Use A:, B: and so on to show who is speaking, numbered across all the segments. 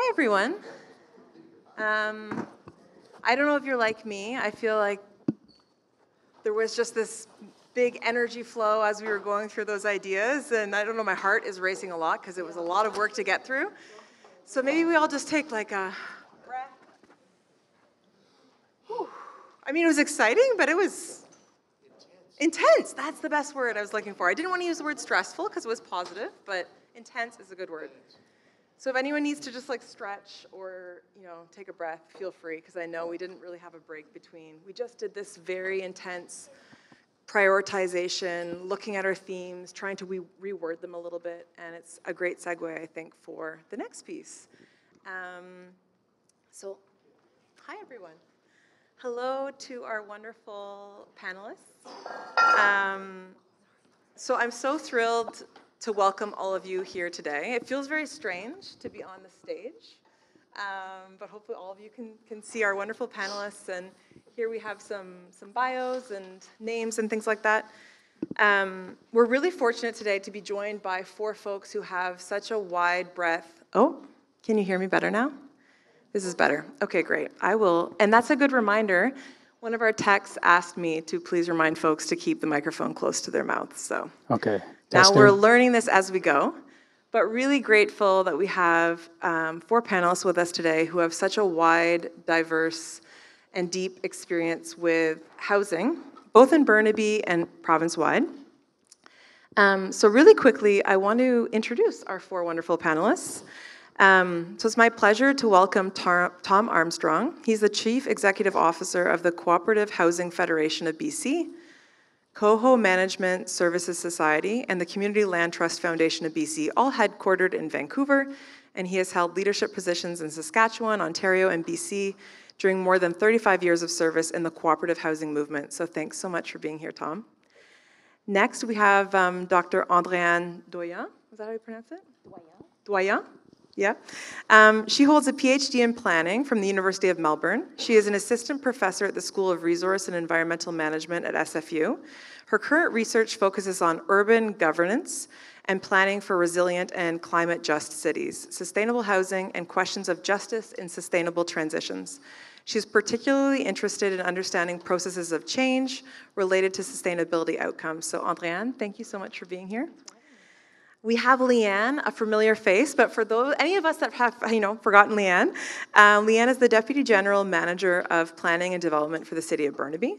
A: Hi, everyone. I don't know if you're like me. I feel like there was just this big energy flow as we were going through those ideas, and I don't know, my heart is racing a lot because it was a lot of work to get through. So maybe we all just take like a breath. Whew. I mean, it was exciting, but it was intense. That's the best word I was looking for. I didn't want to use the word stressful because it was positive, but intense is a good word. So if anyone needs to just like stretch or, take a breath, feel free, because I know we didn't really have a break between. We just did this very intense prioritization, looking at our themes, trying to reword them a little bit, and it's a great segue, I think, for the next piece. So, hi everyone. Hello to our wonderful panelists. So I'm so thrilled to welcome all of you here today. It feels very strange to be on the stage, but hopefully all of you can see our wonderful panelists, and here we have some bios and names and things like that. We're really fortunate today to be joined by 4 folks who have such a wide breadth. Oh, can you hear me better now? This is better. Okay, great. I will, and that's a good reminder. One of our techs asked me to please remind folks to keep the microphone close to their mouths, so.
B: Okay.
A: Now we're learning this as we go, but really grateful that we have 4 panelists with us today who have such a wide, diverse, and deep experience with housing, both in Burnaby and province-wide. So really quickly, I want to introduce our 4 wonderful panelists. So it's my pleasure to welcome Thom Armstrong. He's the Chief Executive Officer of the Co-operative Housing Federation of BC, Coho Management Services Society, and the Community Land Trust Foundation of BC, all headquartered in Vancouver, and he has held leadership positions in Saskatchewan, Ontario, and BC during more than 35 years of service in the cooperative housing movement. So thanks so much for being here, Thom. Next, we have Dr. Andréanne Doyon. Is that how you pronounce it? Doyon. Yeah. She holds a PhD in planning from the University of Melbourne. She is an assistant professor at the School of Resource and Environmental Management at SFU. Her current research focuses on urban governance and planning for resilient and climate-just cities, sustainable housing, and questions of justice in sustainable transitions. She's particularly interested in understanding processes of change related to sustainability outcomes. So Andréanne, thank you so much for being here. We have Leanne, a familiar face, but for any of us that have, forgotten Leanne, Leanne is the Deputy General Manager of Planning and Development for the City of Burnaby.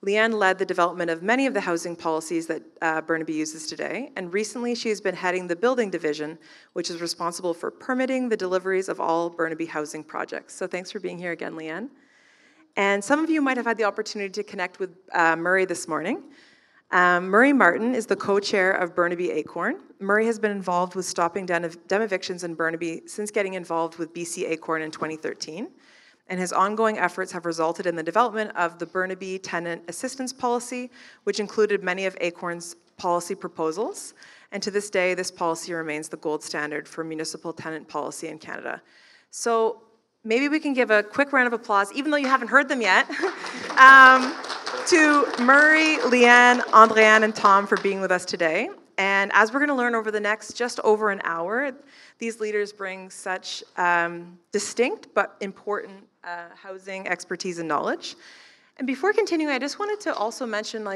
A: Leanne led the development of many of the housing policies that Burnaby uses today, and recently she has been heading the Building Division, which is responsible for permitting the deliveries of all Burnaby housing projects. So thanks for being here again, Leanne. And some of you might have had the opportunity to connect with Murray this morning. Murray Martin is the co-chair of Burnaby ACORN. Murray has been involved with stopping dem evictions in Burnaby since getting involved with BC ACORN in 2013, and his ongoing efforts have resulted in the development of the Burnaby Tenant Assistance Policy, which included many of ACORN's policy proposals, and to this day, this policy remains the gold standard for municipal tenant policy in Canada. So maybe we can give a quick round of applause, even though you haven't heard them yet, to Murray, Leanne, Andréanne, and Thom for being with us today. And as we're going to learn over the next just over an hour, these leaders bring such distinct but important housing expertise and knowledge. And before continuing, I just wanted to also mention,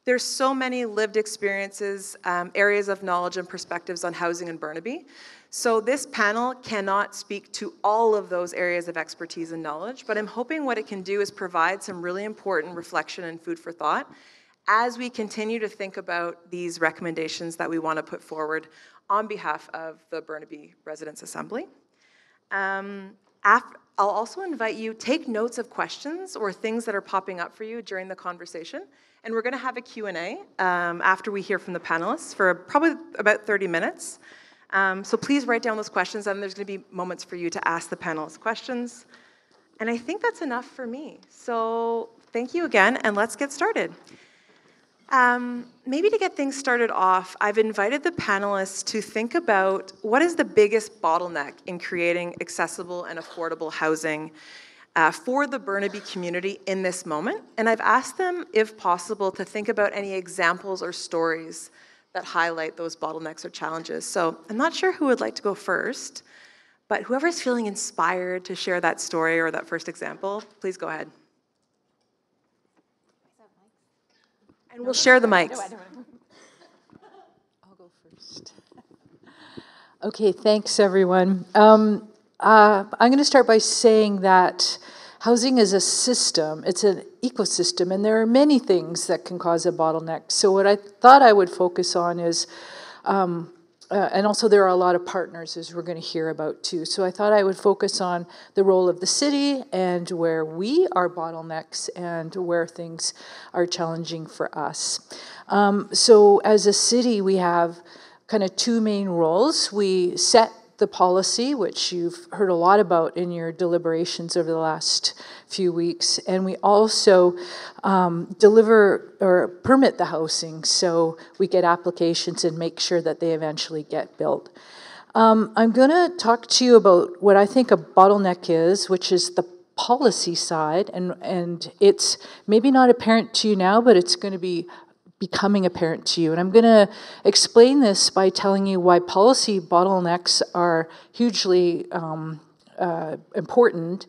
A: there's so many lived experiences, areas of knowledge and perspectives on housing in Burnaby. So this panel cannot speak to all of those areas of expertise and knowledge, but I'm hoping what it can do is provide some really important reflection and food for thought as we continue to think about these recommendations that we want to put forward on behalf of the Burnaby Residents' Assembly. I'll also invite you, take notes of questions or things that are popping up for you during the conversation. And we're going to have a Q&A after we hear from the panelists for probably about 30 minutes. So please write down those questions, and there's going to be moments for you to ask the panelists questions. And I think that's enough for me. So thank you again, and let's get started. Maybe to get things started off, I've invited the panelists to think about what is the biggest bottleneck in creating accessible and affordable housing for the Burnaby community in this moment. And I've asked them, if possible, to think about any examples or stories that highlight those bottlenecks or challenges. So I'm not sure who would like to go first, But whoever's feeling inspired to share that story or that first example, please go ahead. And we'll share the mics.
B: I'll go first. Okay, thanks everyone. I'm going to start by saying that housing is a system, it's an ecosystem, and there are many things that can cause a bottleneck. So what I thought I would focus on is, and also there are a lot of partners, as we're going to hear about too. So I thought I would focus on the role of the city and where we are bottlenecks and where things are challenging for us. So as a city, we have kind of two main roles. We set the policy, which you've heard a lot about in your deliberations over the last few weeks, and we also deliver or permit the housing, so we get applications and make sure that they eventually get built. I'm going to talk to you about what I think a bottleneck is, which is the policy side, and it's maybe not apparent to you now, but it's going to be becoming apparent to you. And I'm going to explain this by telling you why policy bottlenecks are hugely important.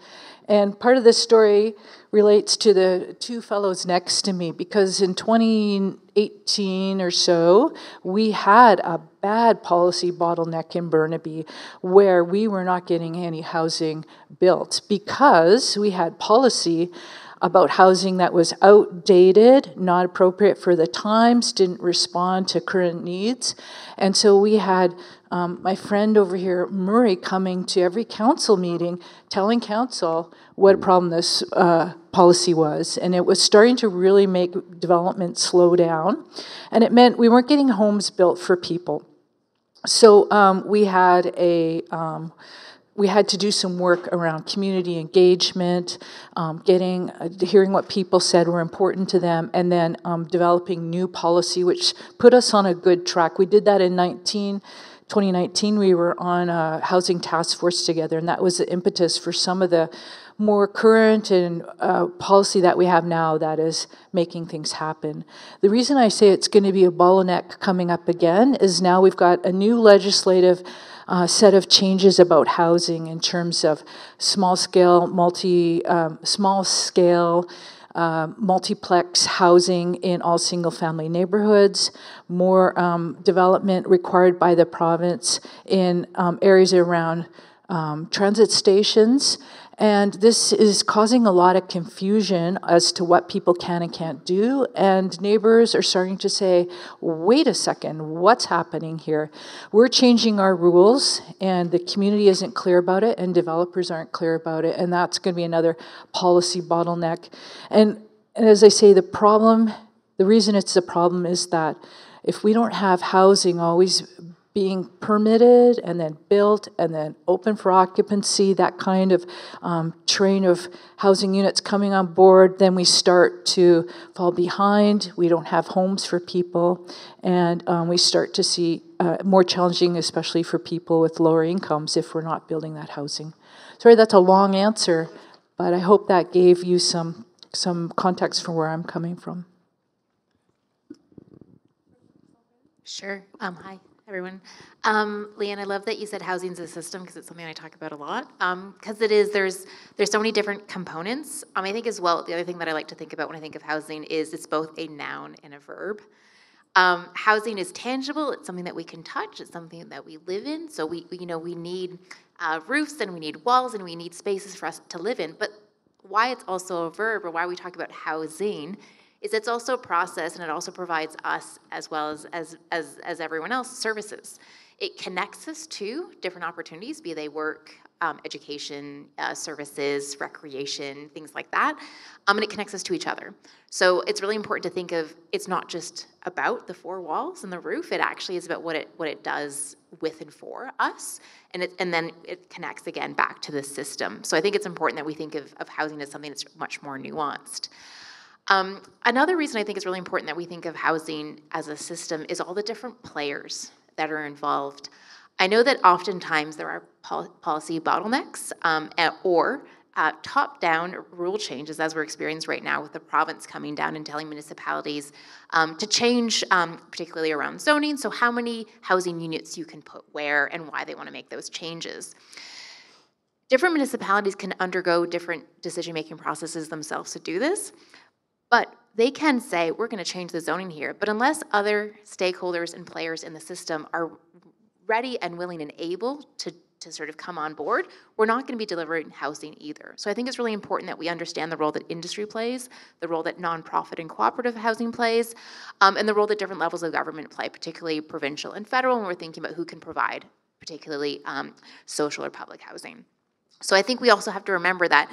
B: And part of this story relates to the two fellows next to me, because in 2018 or so, we had a bad policy bottleneck in Burnaby where we were not getting any housing built because we had policy about housing that was outdated, not appropriate for the times, didn't respond to current needs. And so we had my friend over here, Murray, coming to every council meeting, telling council what a problem this policy was. And it was starting to really make development slow down. And it meant we weren't getting homes built for people. So we had to do some work around community engagement, hearing what people said were important to them, and then developing new policy, which put us on a good track. We did that in 2019. We were on a housing task force together, and that was the impetus for some of the more current and policy that we have now that is making things happen. The reason I say it's going to be a bottleneck coming up again is now we've got a new legislative set of changes about housing in terms of small-scale, multiplex housing in all single-family neighborhoods, more development required by the province in areas around transit stations. And this is causing a lot of confusion as to what people can and can't do. And neighbors are starting to say, wait a second, what's happening here? We're changing our rules, and the community isn't clear about it, and developers aren't clear about it. And that's going to be another policy bottleneck. And as I say, the reason it's a problem is that if we don't have housing always being permitted and then built and then open for occupancy, that kind of train of housing units coming on board, then we start to fall behind. We don't have homes for people, and we start to see more challenging, especially for people with lower incomes, if we're not building that housing. Sorry, that's a long answer, but I hope that gave you some context from where I'm coming from.
C: Sure. Hi, everyone. Leanne, I love that you said housing's a system, because it's something I talk about a lot. Because there's so many different components. I think as well, the other thing that I like to think about when I think of housing is it's both a noun and a verb. Housing is tangible. It's something that we can touch. It's something that we live in. So we need roofs, and we need walls, and we need spaces for us to live in. But why it's also a verb, or why we talk about housing, is it's also a process, and it also provides us, as well as everyone else, services. It connects us to different opportunities, be they work, education, services, recreation, things like that, and it connects us to each other. So it's really important to think of, it's not just about the four walls and the roof, it actually is about what it does with and for us, and then it connects again back to the system. So I think it's important that we think of housing as something that's much more nuanced. Another reason I think it's really important that we think of housing as a system is all the different players that are involved. I know that oftentimes there are policy bottlenecks or top-down rule changes, as we're experiencing right now with the province coming down and telling municipalities to change, particularly around zoning, so how many housing units you can put where and why they want to make those changes. different municipalities can undergo different decision-making processes themselves to do this, but they can say, we're going to change the zoning here. But unless other stakeholders and players in the system are ready and willing and able to sort of come on board, we're not going to be delivering housing either. So I think it's really important that we understand the role that industry plays, the role that nonprofit and cooperative housing plays, and the role that different levels of government play, particularly provincial and federal, when we're thinking about who can provide particularly social or public housing. So I think we also have to remember that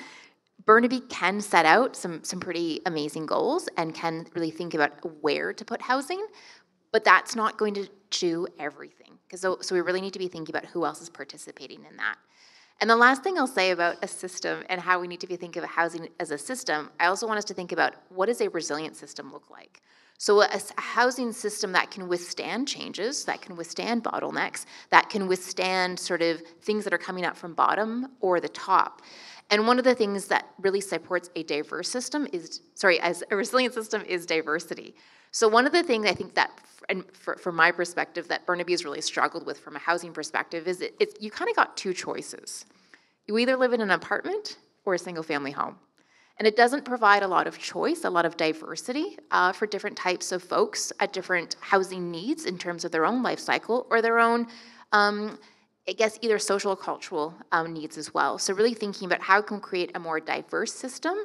C: Burnaby can set out some pretty amazing goals and can really think about where to put housing, but that's not going to do everything. So we really need to be thinking about who else is participating in that. And the last thing I'll say about a system and how we need to be thinking of housing as a system, I also want us to think about what does a resilient system look like? So a housing system that can withstand changes, that can withstand bottlenecks, that can withstand sort of things that are coming up from bottom or the top. And one of the things that really supports a diverse system is, as a resilient system is diversity. So one of the things I think that, and from my perspective, that Burnaby has really struggled with from a housing perspective is you kind of got two choices. You either live in an apartment or a single family home. And it doesn't provide a lot of choice, a lot of diversity for different types of folks at different housing needs in terms of their own life cycle or their own, I guess, either social or cultural needs as well. So really thinking about how can we create a more diverse system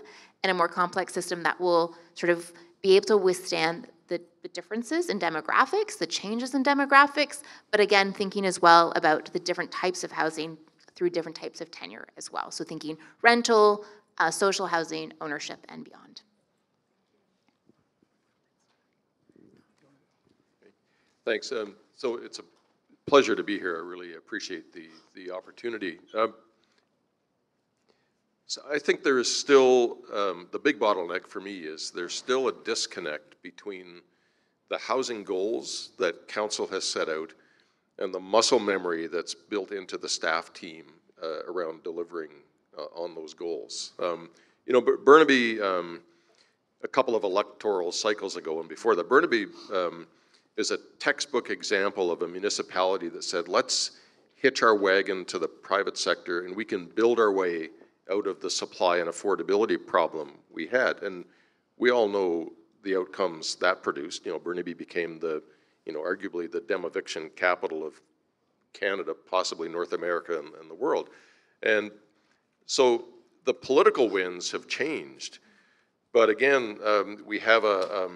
C: and a more complex system that will sort of be able to withstand the differences in demographics, the changes in demographics, but again, thinking as well about the different types of housing through different types of tenure as well. So thinking rental, social housing, ownership, and beyond.
D: Thanks. So it's a pleasure to be here. I really appreciate the opportunity. So I think there is still, the big bottleneck for me is there's still a disconnect between the housing goals that council has set out and the muscle memory that's built into the staff team around delivering on those goals. You know, Burnaby, a couple of electoral cycles ago and before that, Burnaby is a textbook example of a municipality that said, let's hitch our wagon to the private sector and we can build our way out of the supply and affordability problem we had. And we all know the outcomes that produced. You know, Burnaby became the, you know, arguably the dem-eviction capital of Canada, possibly North America and the world. And so the political winds have changed. But again, we have a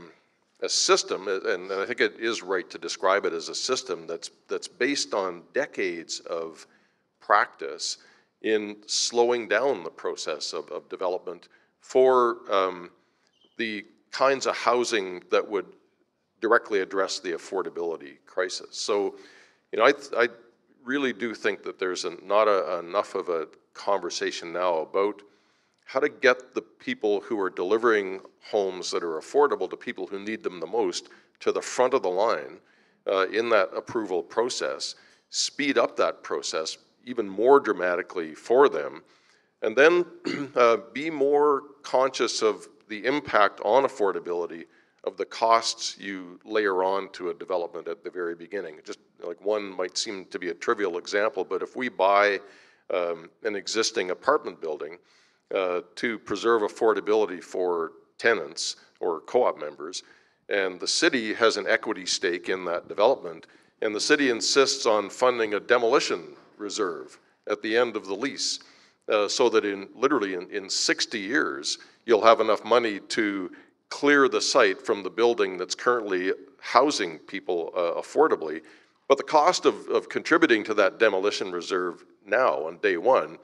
D: system, and I think it is right to describe it as a system that's based on decades of practice in slowing down the process of development for the kinds of housing that would directly address the affordability crisis. So, you know, I really do think that there's not enough of a conversation now about how to get the people who are delivering homes that are affordable to people who need them the most to the front of the line in that approval process, speed up that process even more dramatically for them, and then be more conscious of the impact on affordability of the costs you layer on to a development at the very beginning. Just like one might seem to be a trivial example, but if we buy an existing apartment building to preserve affordability for tenants or co-op members, and the city has an equity stake in that development, and the city insists on funding a demolition reserve at the end of the lease, so that literally in 60 years, you'll have enough money to clear the site from the building that's currently housing people affordably. But the cost of contributing to that demolition reserve now on day one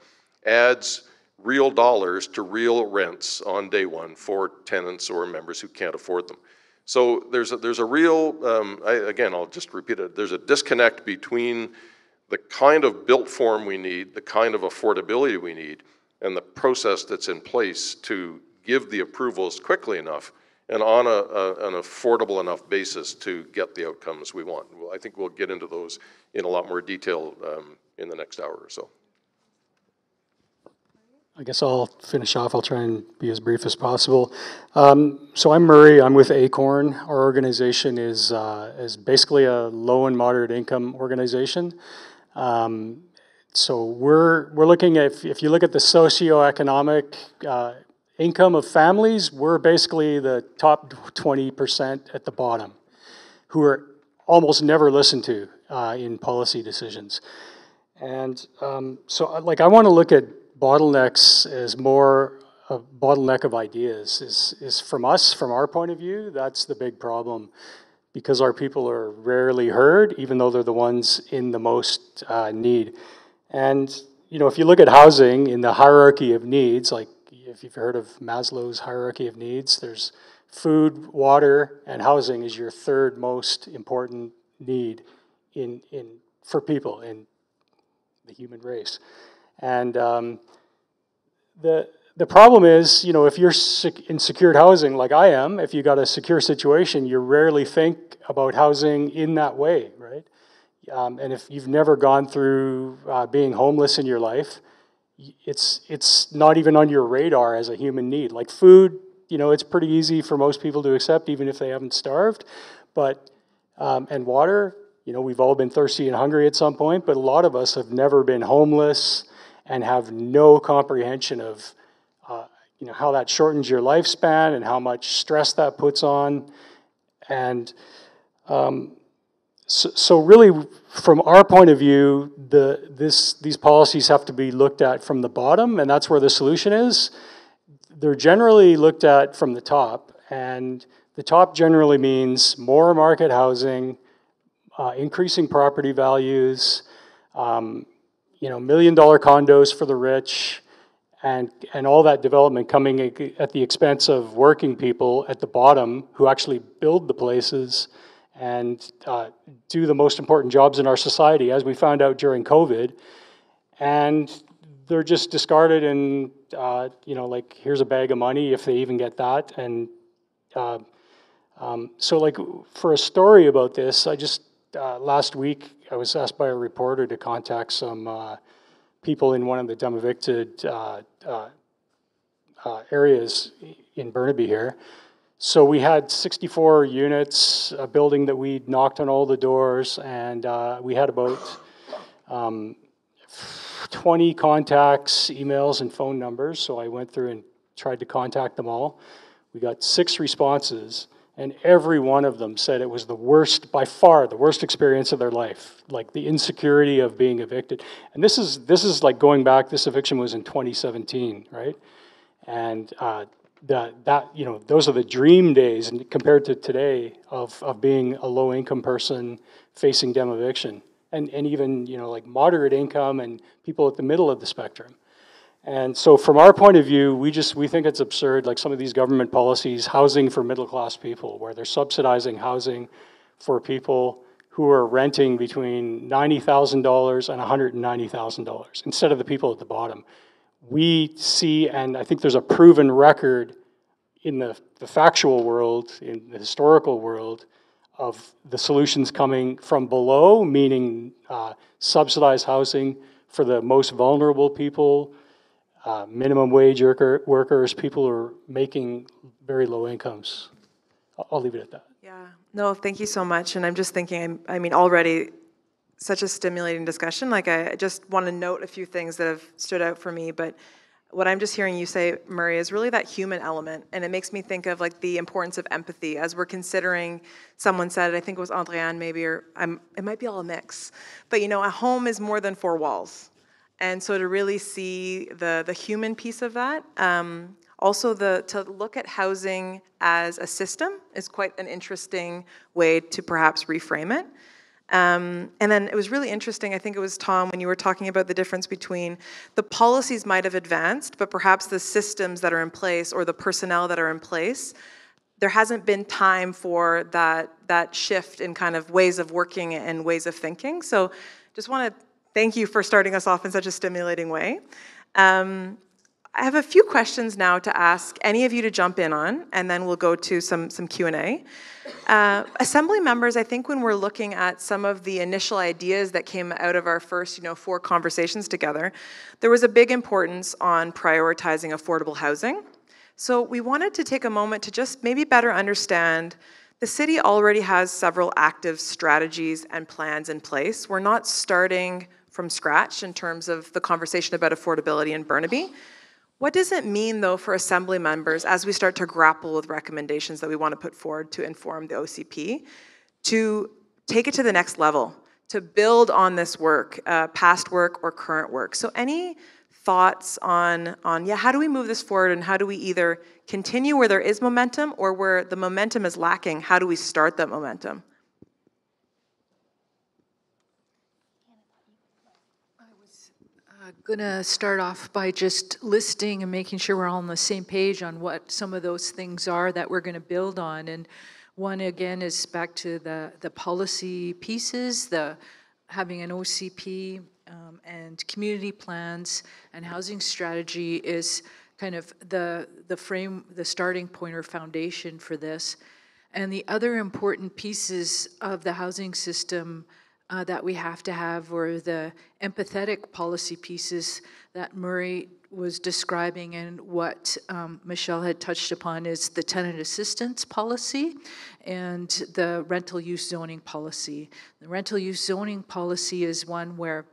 D: adds real dollars to real rents on day one for tenants or members who can't afford them. So there's a real, again, I'll just repeat it, there's a disconnect between the kind of built form we need, the kind of affordability we need, and the process that's in place to give the approvals quickly enough and on an affordable enough basis to get the outcomes we want. Well, I think we'll get into those in a lot more detail in the next hour or so.
E: I guess I'll finish off. I'll try and be as brief as possible. So I'm Murray. I'm with ACORN. Our organization is basically a low and moderate income organization. So we're looking at, if you look at the socioeconomic income of families, we're basically the top 20% at the bottom, who are almost never listened to in policy decisions. And so like I want to look at bottlenecks as more a bottleneck of ideas. Is from us, from our point of view, that's the big problem, because our people are rarely heard, even though they're the ones in the most need. And you know, if you look at housing in the hierarchy of needs, like if you've heard of Maslow's hierarchy of needs, there's food, water, and housing is your third most important need for people in the human race. And the problem is, you know, if you're in secured housing like I am, if you got a secure situation, you rarely think about housing in that way, right? And if you've never gone through being homeless in your life, it's not even on your radar as a human need. Like food, you know, it's pretty easy for most people to accept, even if they haven't starved. But and water, you know, we've all been thirsty and hungry at some point, but a lot of us have never been homeless and have no comprehension of you know, how that shortens your lifespan and how much stress that puts on. And so really, from our point of view, these policies have to be looked at from the bottom, and that's where the solution is. They're generally looked at from the top, and the top generally means more market housing, increasing property values, you know, $1 million condos for the rich, and all that development coming at the expense of working people at the bottom who actually build the places and do the most important jobs in our society, as we found out during COVID. And they're just discarded and, you know, like, here's a bag of money, if they even get that. And so, like, for a story about this, I just, last week, I was asked by a reporter to contact some people in one of the dumb-evicted areas in Burnaby here. So we had 64 units, a building that we knocked on all the doors, and we had about 20 contacts, emails, and phone numbers. So I went through and tried to contact them all. We got 6 responses, and every one of them said it was the worst, by far, the worst experience of their life, like the insecurity of being evicted. And this is like going back, this eviction was in 2017, right? And that you know, those are the dream days, and compared to today of being a low-income person facing dem eviction, and even, you know, like moderate income and people at the middle of the spectrum. And so from our point of view, we think it's absurd, like some of these government policies, housing for middle-class people, where they're subsidizing housing for people who are renting between $90,000 and $190,000 instead of the people at the bottom. We see, and I think there's a proven record in the factual world, in the historical world, of the solutions coming from below, meaning subsidized housing for the most vulnerable people, minimum wage workers, people who are making very low incomes. I'll leave it at that.
A: Yeah, no, thank you so much. And I'm just thinking, I mean, already such a stimulating discussion. Like, I just want to note a few things that have stood out for me, but what I'm just hearing you say, Murray, is really that human element. And it makes me think of like the importance of empathy as we're considering, someone said, I think it was Andréanne maybe, or it might be all a mix, but you know, a home is more than 4 walls. And so to really see the human piece of that, also to look at housing as a system is quite an interesting way to perhaps reframe it. And then it was really interesting, I think it was Thom, when you were talking about the difference between the policies might have advanced, but perhaps the systems that are in place or the personnel that are in place, there hasn't been time for that shift in kind of ways of working and ways of thinking. So just want to thank you for starting us off in such a stimulating way. I have a few questions now to ask any of you to jump in on, and then we'll go to some Q&A. Assembly members, I think when we're looking at some of the initial ideas that came out of our first 4 conversations together, there was a big importance on prioritizing affordable housing. So we wanted to take a moment to just maybe better understand the city already has several active strategies and plans in place. We're not starting from scratch in terms of the conversation about affordability in Burnaby. What does it mean, though, for Assembly members as we start to grapple with recommendations that we want to put forward to inform the OCP, to take it to the next level, to build on this work, past work or current work? So any thoughts on how do we move this forward, and how do we either continue where there is momentum, or where the momentum is lacking, how do we start that momentum?
B: Going to start off by just listing and making sure we're all on the same page on what some of those things are that we're going to build on. And one, again, is back to the policy pieces, the having an OCP and community plans and housing strategy is kind of the starting point or foundation for this. And the other important pieces of the housing system that we have to have, or the empathetic policy pieces that Murray was describing, and what Michelle had touched upon, is the tenant assistance policy and the rental use zoning policy. The rental use zoning policy is one where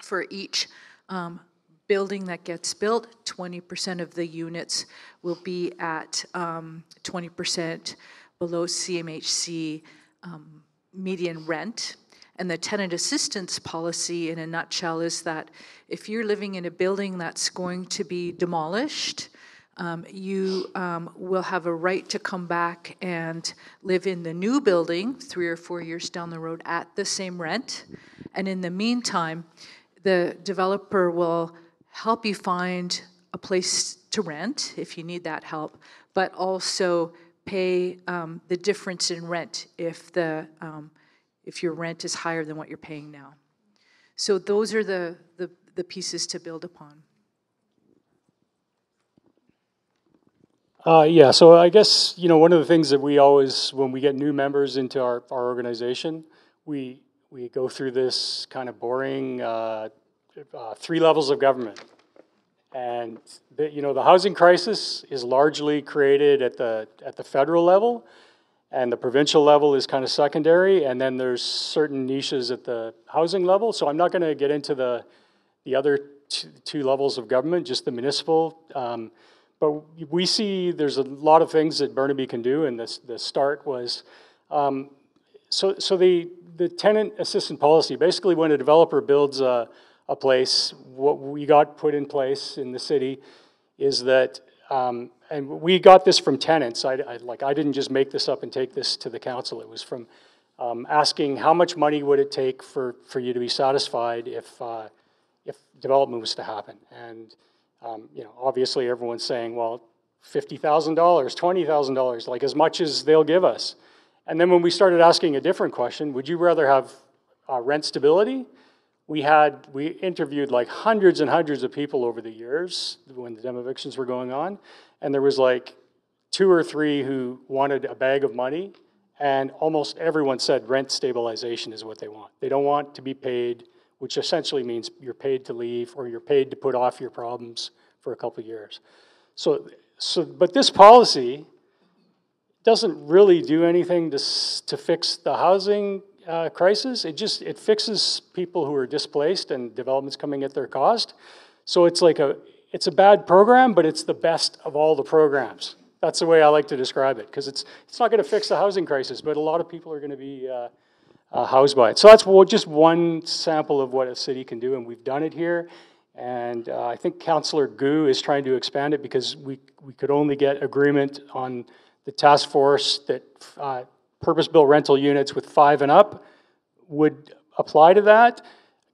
B: for each building that gets built, 20% of the units will be at 20% below CMHC median rent. And the tenant assistance policy, in a nutshell, is that if you're living in a building that's going to be demolished, you will have a right to come back and live in the new building 3 or 4 years down the road at the same rent. And in the meantime, the developer will help you find a place to rent if you need that help, but also pay the difference in rent if your rent is higher than what you're paying now. So those are the pieces to build upon.
E: Yeah, so I guess, one of the things that we always, when we get new members into our organization, we go through this kind of boring 3 levels of government. And the housing crisis is largely created at the federal level, and the provincial level is kind of secondary, and then there's certain niches at the housing level. So I'm not going to get into the other two levels of government, just the municipal. But we see there's a lot of things that Burnaby can do, and the start was, so the tenant assistance policy, basically when a developer builds a place, what we got put in place in the city is that, and we got this from tenants. I didn't just make this up and take this to the council. It was from asking how much money would it take for you to be satisfied if development was to happen. And obviously everyone's saying, well, $50,000, $20,000, like as much as they'll give us. And then when we started asking a different question, would you rather have rent stability? We interviewed like hundreds and hundreds of people over the years when the demo evictions were going on, and there was like 2 or 3 who wanted a bag of money, and almost everyone said rent stabilization is what they want. They don't want to be paid, which essentially means you're paid to leave or you're paid to put off your problems for a couple of years. But this policy doesn't really do anything to fix the housing crisis. It fixes people who are displaced and developments coming at their cost. So it's a bad program, but it's the best of all the programs. That's the way I like to describe it, because it's not going to fix the housing crisis, but a lot of people are going to be housed by it. So that's just one sample of what a city can do, and we've done it here. And I think Councillor Gu is trying to expand it, because we could only get agreement on the task force that purpose-built rental units with 5 and up would apply to that.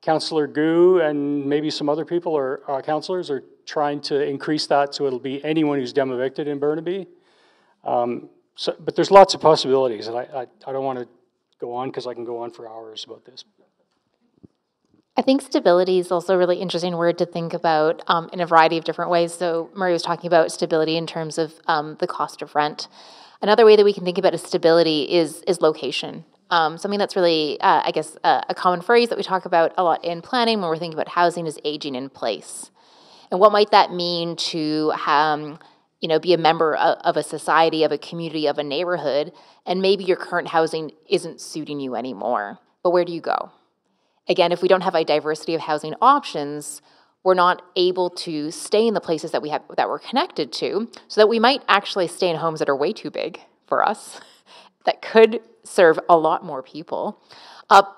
E: Councillor Gu and maybe some other people or councillors are trying to increase that so it'll be anyone who's demo evicted in Burnaby. But there's lots of possibilities, and I don't want to go on because I can go on for hours about this.
C: I think stability is also a really interesting word to think about in a variety of different ways. So Murray was talking about stability in terms of the cost of rent. Another way that we can think about a stability is location. Something that's really, I guess, a common phrase that we talk about a lot in planning when we're thinking about housing is aging in place. And what might that mean to be a member of a society, of a community, of a neighborhood, and maybe your current housing isn't suiting you anymore, but where do you go? again, if we don't have a diversity of housing options, we're not able to stay in the places that we're connected to, so that we might actually stay in homes that are way too big for us, that could serve a lot more people,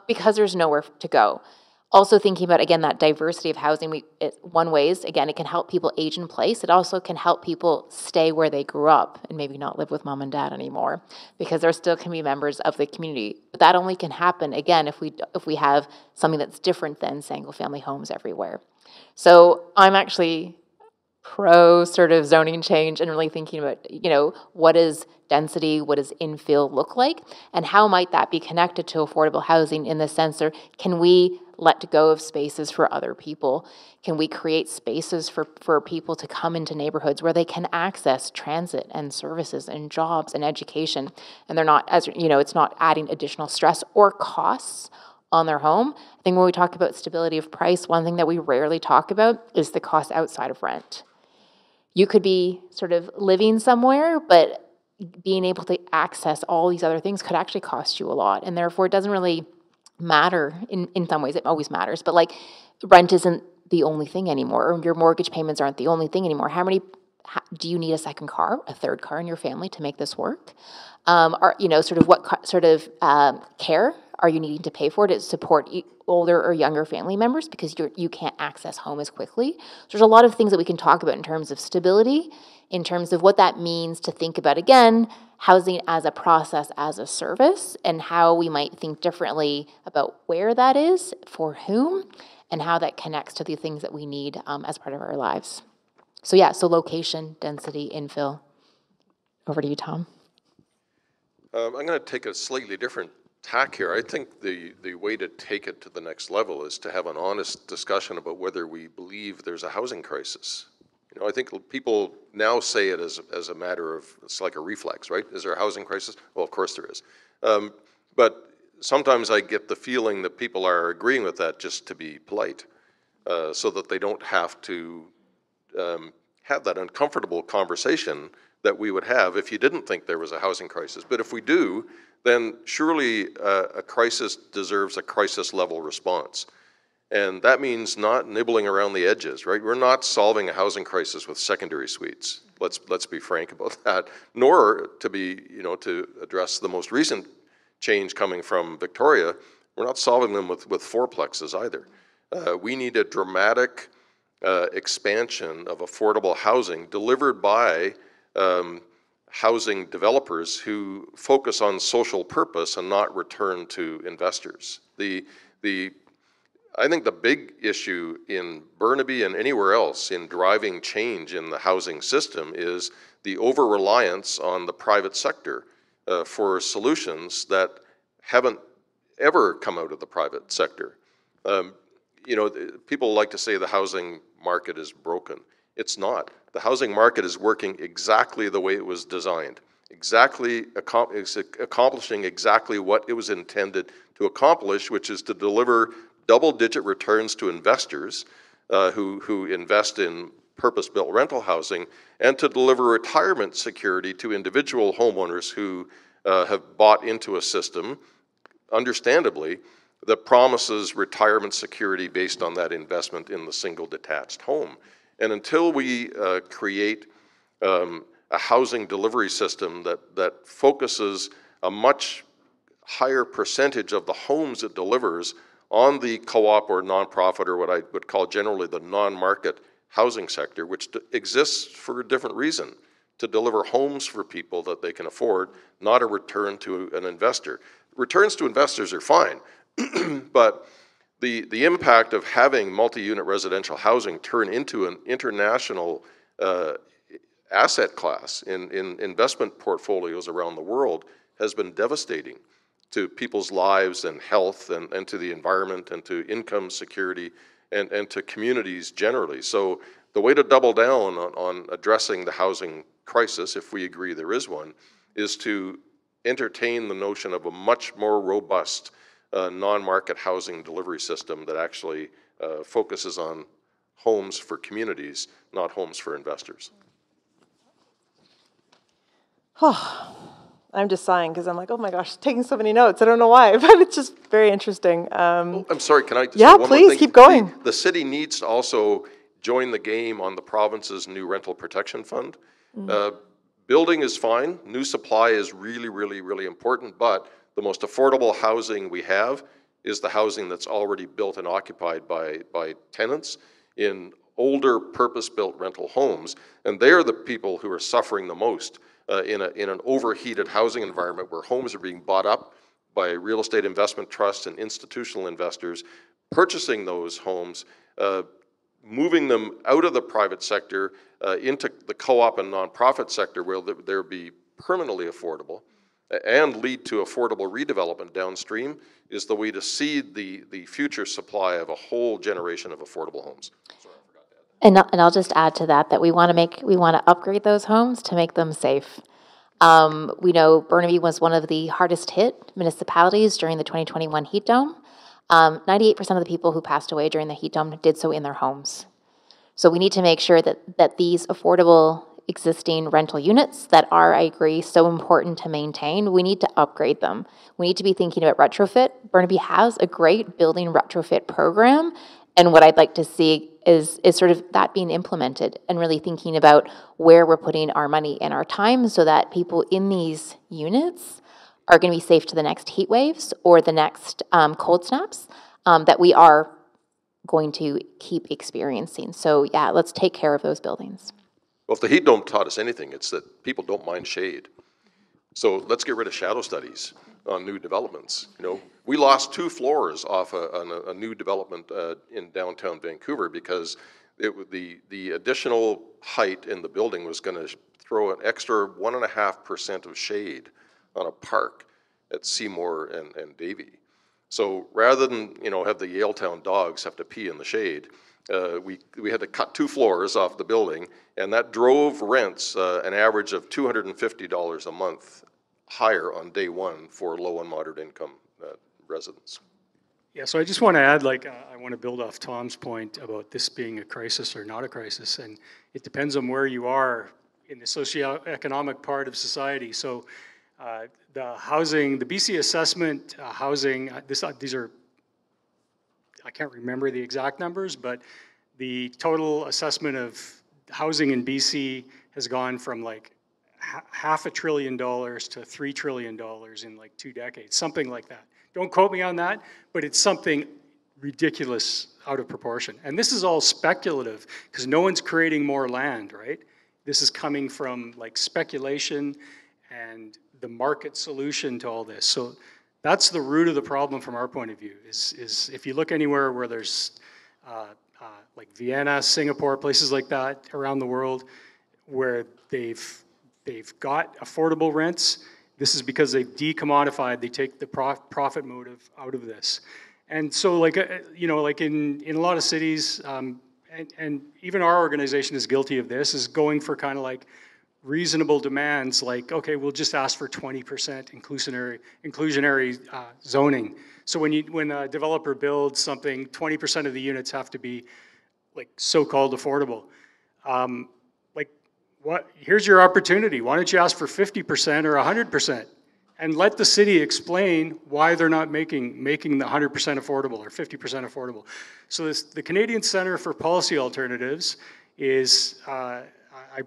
C: because there's nowhere to go. Also thinking about, again, that diversity of housing, one way is, again, it can help people age in place. It also can help people stay where they grew up and maybe not live with mom and dad anymore, because there still can be members of the community. But that only can happen, again, if we have something that's different than single-family homes everywhere. So I'm actually pro sort of zoning change and really thinking about, what is density, what does infill look like, and how might that be connected to affordable housing in the sense of, can we let go of spaces for other people? Can we create spaces for people to come into neighborhoods where they can access transit and services and jobs and education, and they're not, it's not adding additional stress or costs on their home? I think when we talk about stability of price, one thing that we rarely talk about is the cost outside of rent. You could be sort of living somewhere, but being able to access all these other things could actually cost you a lot. And therefore, it doesn't really matter. In some ways, it always matters. But like, rent isn't the only thing anymore, or your mortgage payments aren't the only thing anymore. Do you need a second car, a third car in your family to make this work? What sort of care are you needing to pay for to support older or younger family members, because you can't access home as quickly? So there's a lot of things that we can talk about in terms of stability, in terms of what that means to think about, again, housing as a process, as a service, and how we might think differently about where that is, for whom, and how that connects to the things that we need as part of our lives. So yeah, so location, density, infill. Over to you, Thom.
D: I'm going to take a slightly different tack here. I think the way to take it to the next level is to have an honest discussion about whether we believe there's a housing crisis. I think people now say it as a matter of, it's like a reflex, right? Is there a housing crisis? Well, of course there is. But sometimes I get the feeling that people are agreeing with that just to be polite, so that they don't have to have that uncomfortable conversation that we would have if you didn't think there was a housing crisis. But if we do, then surely a crisis deserves a crisis level response. And that means not nibbling around the edges, right? We're not solving a housing crisis with secondary suites. Let's be frank about that. Nor to address the most recent change coming from Victoria, we're not solving them with fourplexes either. We need a dramatic expansion of affordable housing delivered by housing developers who focus on social purpose and not return to investors. I think the big issue in Burnaby and anywhere else in driving change in the housing system is the over-reliance on the private sector for solutions that haven't ever come out of the private sector. People like to say the housing market is broken. It's not. The housing market is working exactly the way it was designed, accomplishing exactly what it was intended to accomplish, which is to deliver double-digit returns to investors who invest in purpose-built rental housing, and to deliver retirement security to individual homeowners who have bought into a system, understandably, that promises retirement security based on that investment in the single detached home. And until we create a housing delivery system that focuses a much higher percentage of the homes it delivers on the co-op or nonprofit, or what I would call generally the non-market housing sector, which exists for a different reason, to deliver homes for people that they can afford, not a return to an investor. Returns to investors are fine, but the impact of having multi-unit residential housing turn into an international asset class in investment portfolios around the world has been devastating to people's lives and health, and to the environment, and to income security, and to communities generally. So the way to double down on addressing the housing crisis, if we agree there is one, is to entertain the notion of a much more robust non-market housing delivery system that actually focuses on homes for communities, not homes for investors.
B: I
A: I'm just sighing because I'm like, oh my gosh, taking so many notes. I don't know why, but it's just very interesting.
D: Oh, I'm sorry, can I just
A: Yeah,
D: say one more
A: please,
D: thing?
A: keep going.
D: The city needs to also join the game on the province's new rental protection fund. Building is fine. New supply is really, really, really important, but the most affordable housing we have is the housing that's already built and occupied by tenants in older purpose-built rental homes, and they're the people who are suffering the most in an overheated housing environment where homes are being bought up by real estate investment trusts and institutional investors, purchasing those homes, moving them out of the private sector into the co-op and nonprofit sector where they'll be permanently affordable and lead to affordable redevelopment downstream is the way to seed the future supply of a whole generation of affordable homes. Sorry, I forgot that.
C: And I'll just add to that we want to upgrade those homes to make them safe. We know Burnaby was one of the hardest hit municipalities during the 2021 heat dome. 98% of the people who passed away during the heat dome did so in their homes. So we need to make sure that these affordable existing rental units that are, I agree, so important to maintain, we need to upgrade them. We need to be thinking about retrofit. Burnaby has a great building retrofit program, and what I'd like to see is sort of that being implemented and really thinking about where we're putting our money and our time so that people in these units are going to be safe to the next heat waves or the next cold snaps that we are going to keep experiencing. So yeah, let's take care of those buildings.
D: Well, if the heat dome taught us anything, it's that people don't mind shade. So let's get rid of shadow studies on new developments. You know, we lost 2 floors off a new development in downtown Vancouver because the additional height in the building was going to throw an extra 1.5% of shade on a park at Seymour and Davie. So rather than have the Yaletown dogs have to pee in the shade, we had to cut 2 floors off the building, and that drove rents an average of $250 a month higher on day one for low and moderate income residents.
E: Yeah, so I just want to add, I want to build off Thom's point about this being a crisis or not a crisis, and it depends on where you are in the socioeconomic part of society. So the housing, the BC assessment housing, these are, I can't remember the exact numbers, but the total assessment of housing in BC has gone from like $500 billion to $3 trillion in like 2 decades, something like that. Don't quote me on that, but it's something ridiculous out of proportion. And this is all speculative because no one's creating more land, right? This is coming from like speculation and the market solution to all this. So that's the root of the problem from our point of view, is if you look anywhere where there's like Vienna, Singapore, places like that around the world where they've got affordable rents, this is because they've decommodified, they take the profit motive out of this. And so like in a lot of cities, and even our organization is guilty of this, is going for kind of like reasonable demands, like, okay, we'll just ask for 20% inclusionary zoning. So when a developer builds something, 20% of the units have to be like so-called affordable. Here's your opportunity. Why don't you ask for 50% or 100%? And let the city explain why they're not making the 100% affordable or 50% affordable. So the Canadian Centre for Policy Alternatives is, I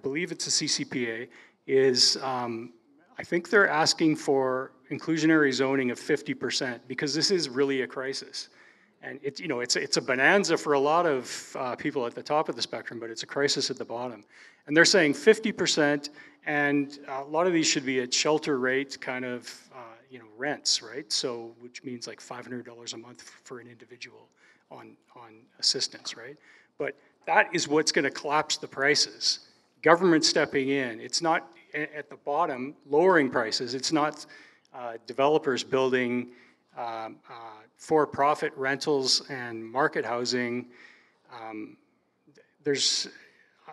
E: believe it's a CCPA, is I think they're asking for inclusionary zoning of 50% because this is really a crisis. And it's a bonanza for a lot of people at the top of the spectrum, but it's a crisis at the bottom. And they're saying 50%, and a lot of these should be at shelter rate kind of rents, right? So which means like $500 a month for an individual on assistance, right? But that is what's going to collapse the prices. Government stepping in. It's not at the bottom lowering prices. It's not developers building for-profit rentals and market housing.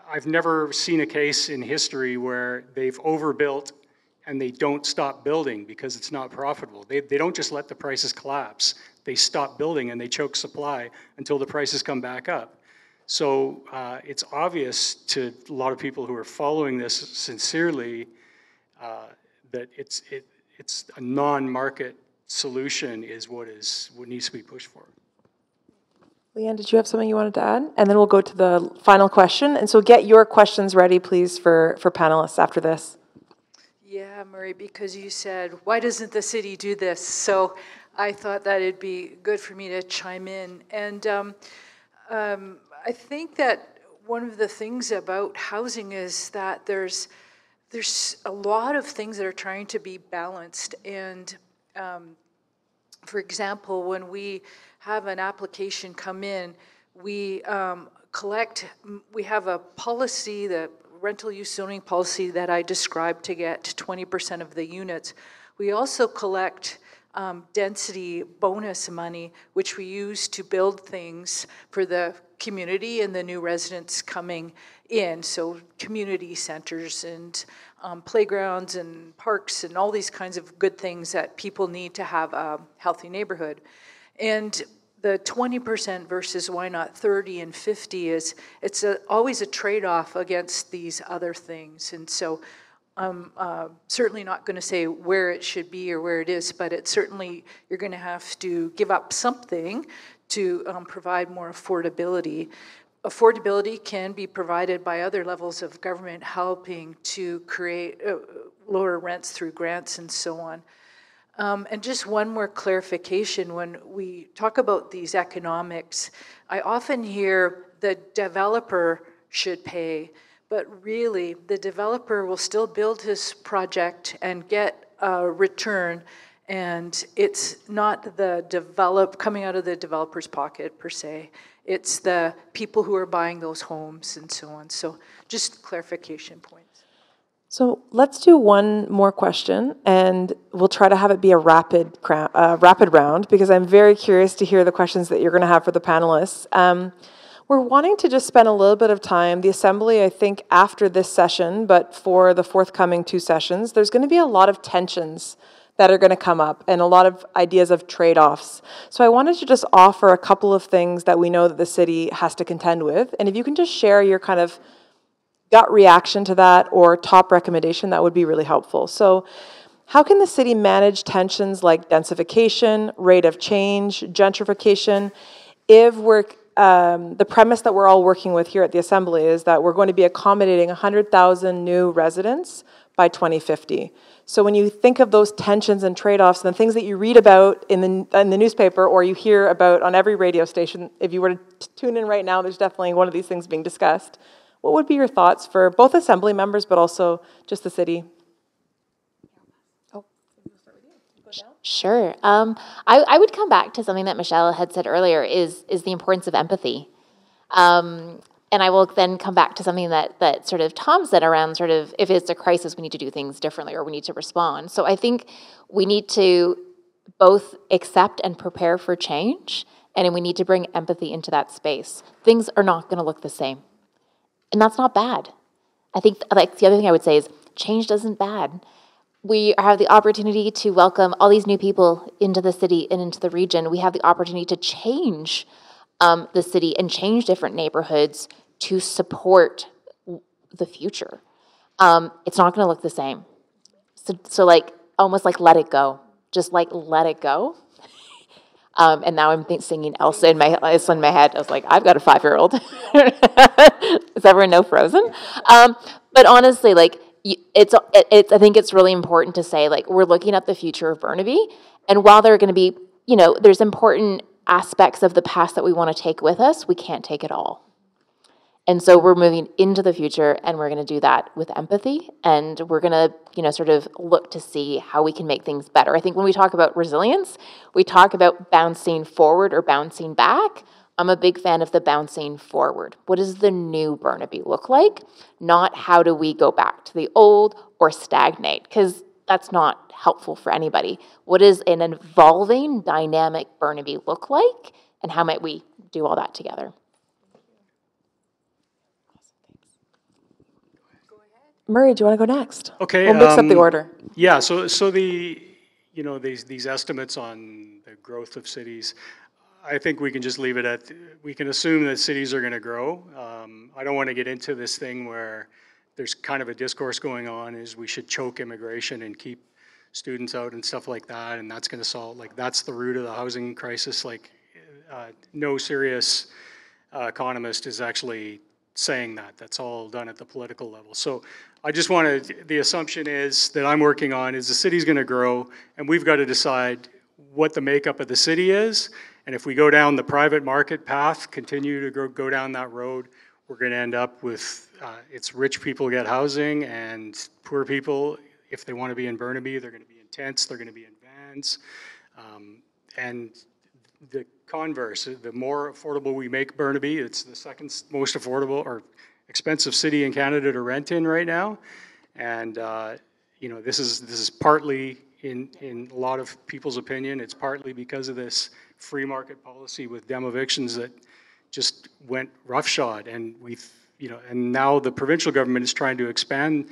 E: I've never seen a case in history where they've overbuilt and they don't stop building because it's not profitable. They don't just let the prices collapse. They stop building and they choke supply until the prices come back up. So it's obvious to a lot of people who are following this sincerely that it's a non-market solution is what needs to be pushed for.
A: Leanne, did you have something you wanted to add? And then we'll go to the final question. And so get your questions ready, please, for panelists after this.
B: Yeah, Murray, because you said, why doesn't the city do this? So I thought that it'd be good for me to chime in. And I think that one of the things about housing is that there's a lot of things that are trying to be balanced. And for example, when we have an application come in, we have a policy, the rental use zoning policy that I described to get 20% of the units. We also collect density bonus money, which we use to build things for the community and the new residents coming in. So community centers and playgrounds and parks and all these kinds of good things that people need to have a healthy neighborhood. And the 20% versus why not 30 and 50 it's always a trade-off against these other things. And so I'm certainly not going to say where it should be or where it is, but it's certainly, you're going to have to give up something to provide more affordability. Affordability can be provided by other levels of government helping to create lower rents through grants and so on. And just one more clarification, when we talk about these economics, I often hear the developer should pay, but really the developer will still build his project and get a return, and it's not the coming out of the developer's pocket per se. It's the people who are buying those homes and so on. So just clarification points.
A: So let's do one more question, and we'll try to have it be a rapid round, because I'm very curious to hear the questions that you're going to have for the panelists. We're wanting to just spend a little bit of time, the Assembly, I think, after this session, but for the forthcoming 2 sessions, there's going to be a lot of tensions that are going to come up and a lot of ideas of trade-offs. So I wanted to just offer a couple of things that we know that the city has to contend with, and if you can just share your kind of gut reaction to that or top recommendation, that would be really helpful. So how can the city manage tensions like densification, rate of change, gentrification, if we're, the premise that we're all working with here at the Assembly is that we're going to be accommodating 100,000 new residents by 2050. So when you think of those tensions and trade-offs and the things that you read about in the newspaper or you hear about on every radio station, if you were to tune in right now, there's definitely one of these things being discussed. What would be your thoughts for both Assembly members, but also just the city?
C: Sure. I would come back to something that Michelle had said earlier is the importance of empathy. And I will then come back to something that sort of Thom said around sort of if it's a crisis, we need to do things differently or we need to respond. So I think we need to both accept and prepare for change, and we need to bring empathy into that space. Things are not going to look the same. And that's not bad. I think like the other thing I would say is change isn't bad. We have the opportunity to welcome all these new people into the city and into the region. We have the opportunity to change the city and change different neighborhoods to support the future. It's not going to look the same. So like almost like let it go. Just like let it go. And now I'm singing Elsa in my head. I was like, I've got a 5-year-old. Does everyone know Frozen? But honestly, like I think it's really important to say, like, we're looking at the future of Burnaby, and while there are going to be, there's important aspects of the past that we want to take with us, we can't take it all. And so we're moving into the future, and we're going to do that with empathy, and we're going to, sort of look to see how we can make things better. I think when we talk about resilience, we talk about bouncing forward or bouncing back. I'm a big fan of the bouncing forward. What does the new Burnaby look like? Not how do we go back to the old or stagnate, because that's not helpful for anybody. What does an evolving, dynamic Burnaby look like, and how might we do all that together?
A: Murray, do you want to go next?
E: Okay.
A: We'll mix up the order.
E: Yeah, so the, these estimates on the growth of cities, I think we can just leave it at, we can assume that cities are going to grow. I don't want to get into this thing where there's kind of a discourse going on is we should choke immigration and keep students out and stuff like that, and that's going to solve, like, that's the root of the housing crisis. Like, no serious economist is actually saying that. That's all done at the political level. So I just wanted, the assumption is that I'm working on is the city's going to grow, and we've got to decide what the makeup of the city is. And if we go down the private market path, continue to go down that road, we're going to end up with, it's rich people get housing, and poor people, if they want to be in Burnaby, they're going to be in tents, they're going to be in vans. And the converse, the more affordable we make Burnaby, it's the second most affordable or expensive city in Canada to rent in right now. And you know, this is partly, in a lot of people's opinion, it's partly because of this free market policy with dem evictions that just went roughshod. And you know, and now the provincial government is trying to expand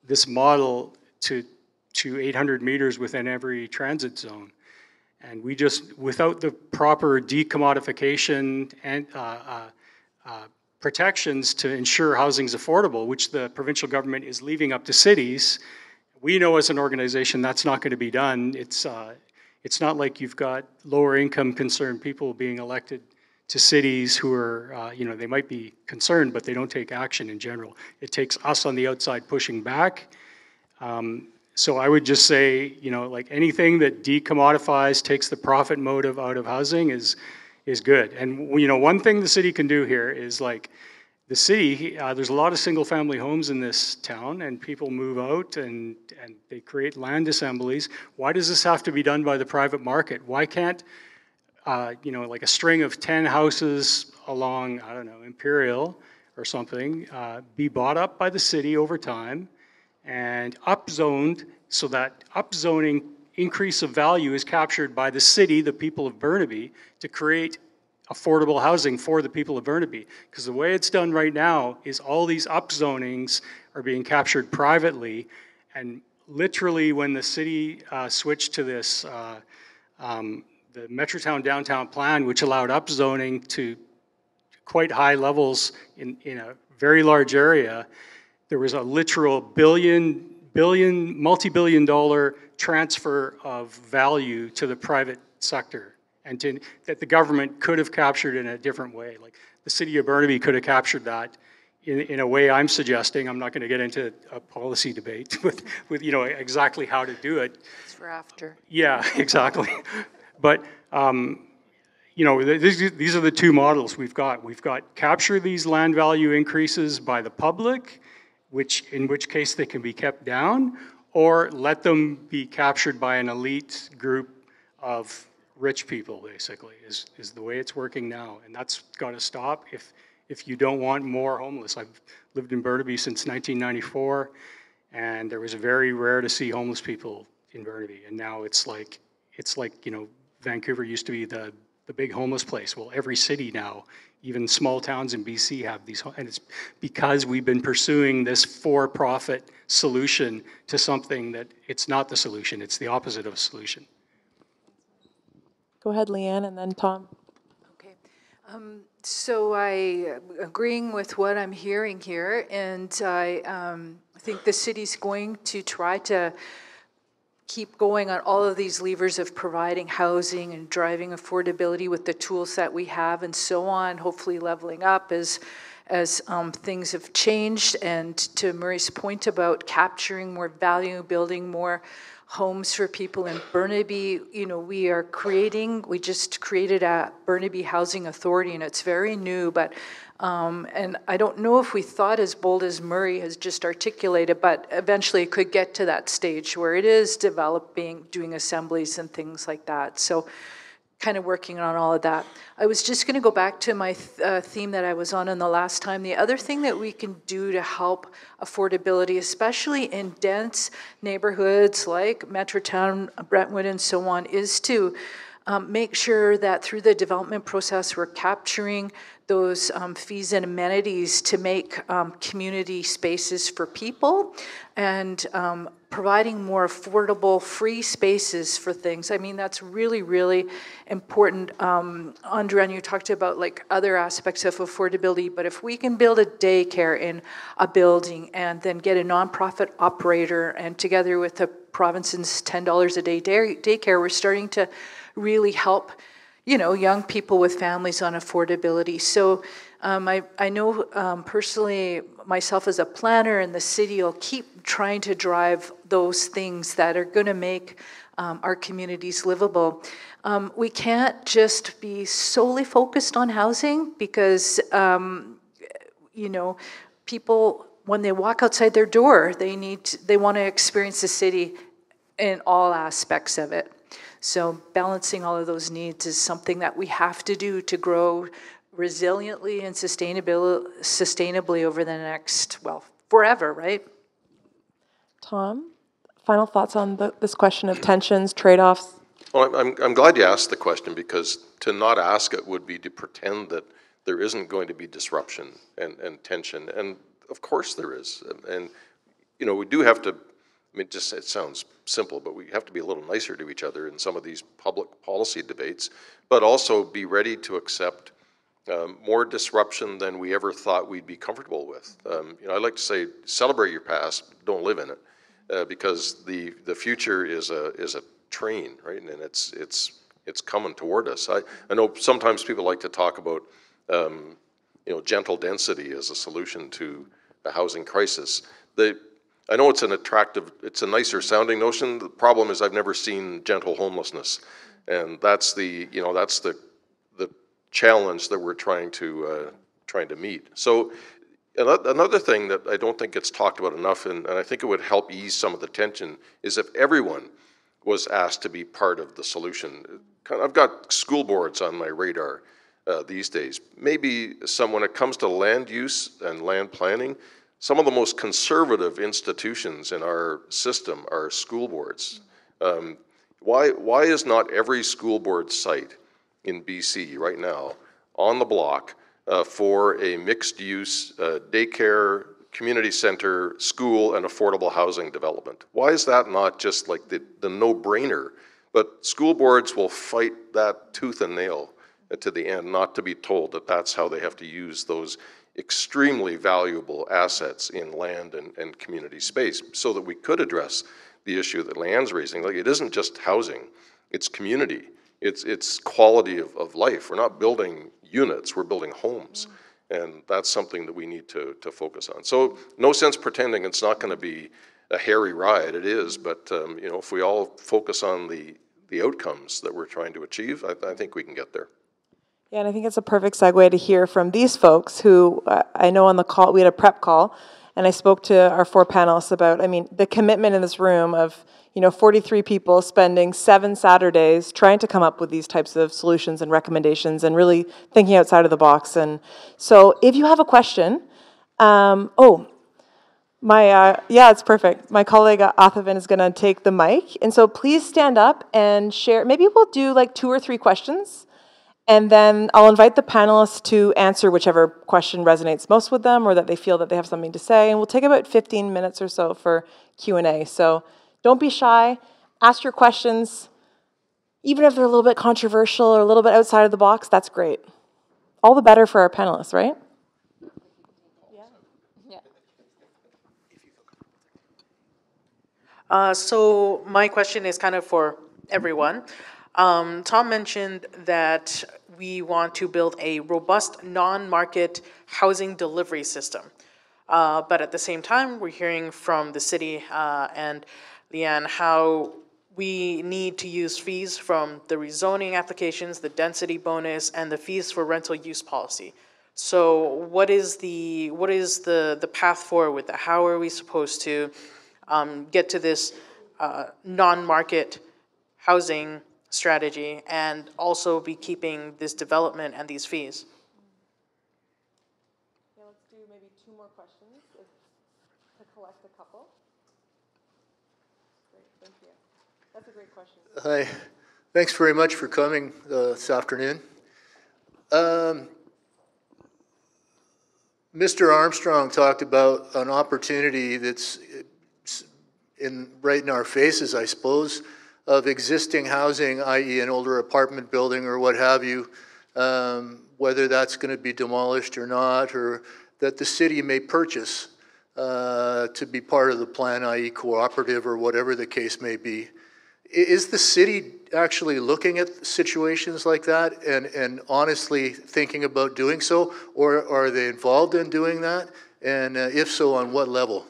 E: this model to 800 meters within every transit zone. And we just, without the proper decommodification and protections to ensure housing's affordable, which the provincial government is leaving up to cities, we know as an organization that's not going to be done. It's not like you've got lower income concerned people being elected to cities who are, you know, they might be concerned, but they don't take action in general. It takes us on the outside pushing back. So I would just say, you know, like anything that decommodifies, takes the profit motive out of housing is good. And, you know, one thing the city can do here is, like, the city, there's a lot of single family homes in this town, and people move out and they create land assemblies. Why does this have to be done by the private market? Why can't, you know, like a string of 10 houses along, I don't know, Imperial or something, be bought up by the city over time and upzoned, so that upzoning increase of value is captured by the city, the people of Burnaby, to create affordable housing for the people of Burnaby. Because the way it's done right now is all these upzonings are being captured privately, and literally when the city switched to this, the Metrotown Downtown Plan, which allowed upzoning to quite high levels in a very large area, there was a literal multi-billion dollar transfer of value to the private sector, and that the government could have captured in a different way. Like, the city of Burnaby could have captured that in a way I'm suggesting. I'm not going to get into a policy debate with you know, exactly how to do it.
B: It's for after.
E: Yeah, exactly. But you know, these are the two models we've got. We've got capture these land value increases by the public, in which case they can be kept down, or let them be captured by an elite group of rich people, basically, is the way it's working now. And that's got to stop if you don't want more homeless. I've lived in Burnaby since 1994, and there was very rare to see homeless people in Burnaby. And now it's like, you know, Vancouver used to be the big homeless place. Well, every city now, even small towns in BC, have these, and it's because we've been pursuing this for-profit solution to something that it's not the solution, it's the opposite of a solution.
A: Go ahead, Leanne, and then Thom.
B: Okay. So I agreeing with what I'm hearing here, and I think the city's going to try to keep going on all of these levers of providing housing and driving affordability with the tools that we have and so on, hopefully leveling up as things have changed. And to Murray's point about capturing more value, building more homes for people in Burnaby, you know, we just created a Burnaby Housing Authority, and it's very new, but and I don't know if we thought as bold as Murray has just articulated, but eventually it could get to that stage where it is developing, doing assemblies and things like that. So kind of working on all of that. I was just going to go back to my theme that I was on the last time. The other thing that we can do to help affordability, especially in dense neighborhoods like Metrotown, Brentwood, and so on, is to make sure that through the development process we're capturing those fees and amenities to make community spaces for people, and providing more affordable, free spaces for things. I mean, that's really, really important. Andréanne, you talked about like other aspects of affordability, but if we can build a daycare in a building and then get a nonprofit operator, and together with the province's $10 a day daycare, we're starting to really help, you know, young people with families on affordability. So I know personally, myself as a planner in the city, will keep trying to drive those things that are going to make our communities livable. We can't just be solely focused on housing, because, you know, people, when they walk outside their door, they want to experience the city in all aspects of it. So balancing all of those needs is something that we have to do to grow resiliently and sustainably over the next, well, forever, right?
A: Thom, final thoughts on this question of tensions, trade-offs?
D: Well, I'm glad you asked the question, because to not ask it would be to pretend that there isn't going to be disruption and tension. And of course there is. And, you know, we do have to, I mean, just it sounds simple, but we have to be a little nicer to each other in some of these public policy debates, but also be ready to accept more disruption than we ever thought we'd be comfortable with. You know, I like to say, celebrate your past, don't live in it, because the future is a train, right? And it's coming toward us. I know sometimes people like to talk about you know, gentle density as a solution to the housing crisis. I know it's it's a nicer sounding notion. The problem is I've never seen gentle homelessness, and that's the challenge that we're trying to meet. So another thing that I don't think gets talked about enough, and I think it would help ease some of the tension, is if everyone was asked to be part of the solution. I've got school boards on my radar these days. Maybe when it comes to land use and land planning, some of the most conservative institutions in our system are school boards. Why is not every school board site in BC right now on the block for a mixed-use daycare, community center, school, and affordable housing development? Why is that not just like the no-brainer? But school boards will fight that tooth and nail to the end, not to be told that that's how they have to use those extremely valuable assets in land and community space, so that we could address the issue that Leanne's raising. Like, it isn't just housing, it's community, it's quality of life. We're not building units, we're building homes. And that's something that we need to focus on. So no sense pretending it's not going to be a hairy ride. It is, but you know, if we all focus on the outcomes that we're trying to achieve, I think we can get there.
A: Yeah, and I think it's a perfect segue to hear from these folks who, I know on the call, we had a prep call, and I spoke to our 4 panelists about, I mean, the commitment in this room of, you know, 43 people spending 7 Saturdays trying to come up with these types of solutions and recommendations and really thinking outside of the box. And so if you have a question, yeah, it's perfect. My colleague Athavan is going to take the mic. And so please stand up and share. Maybe we'll do like 2 or 3 questions. And then I'll invite the panelists to answer whichever question resonates most with them, or that they feel that they have something to say. And we'll take about 15 minutes or so for Q&A. So don't be shy. Ask your questions. Even if they're a little bit controversial or a little bit outside of the box, that's great. All the better for our panelists, right?
F: So my question is kind of for everyone. Thom mentioned that we want to build a robust non-market housing delivery system. But at the same time, we're hearing from the city and Leanne how we need to use fees from the rezoning applications, the density bonus, and the fees for rental use policy. So what is the path forward with that? How are we supposed to get to this non-market housing strategy and also be keeping this development and these fees?
A: Yeah, let's do maybe 2 more questions to collect a couple. Great, thank you. That's a great question.
G: Hi, Thanks very much for coming this afternoon. Mr. Armstrong talked about an opportunity that's right in our faces, I suppose, of existing housing, i.e. an older apartment building or what have you, whether that's going to be demolished or not, or that the city may purchase to be part of the plan, i.e. cooperative or whatever the case may be. Is the city actually looking at situations like that and honestly thinking about doing so, or are they involved in doing that? And if so, on what level?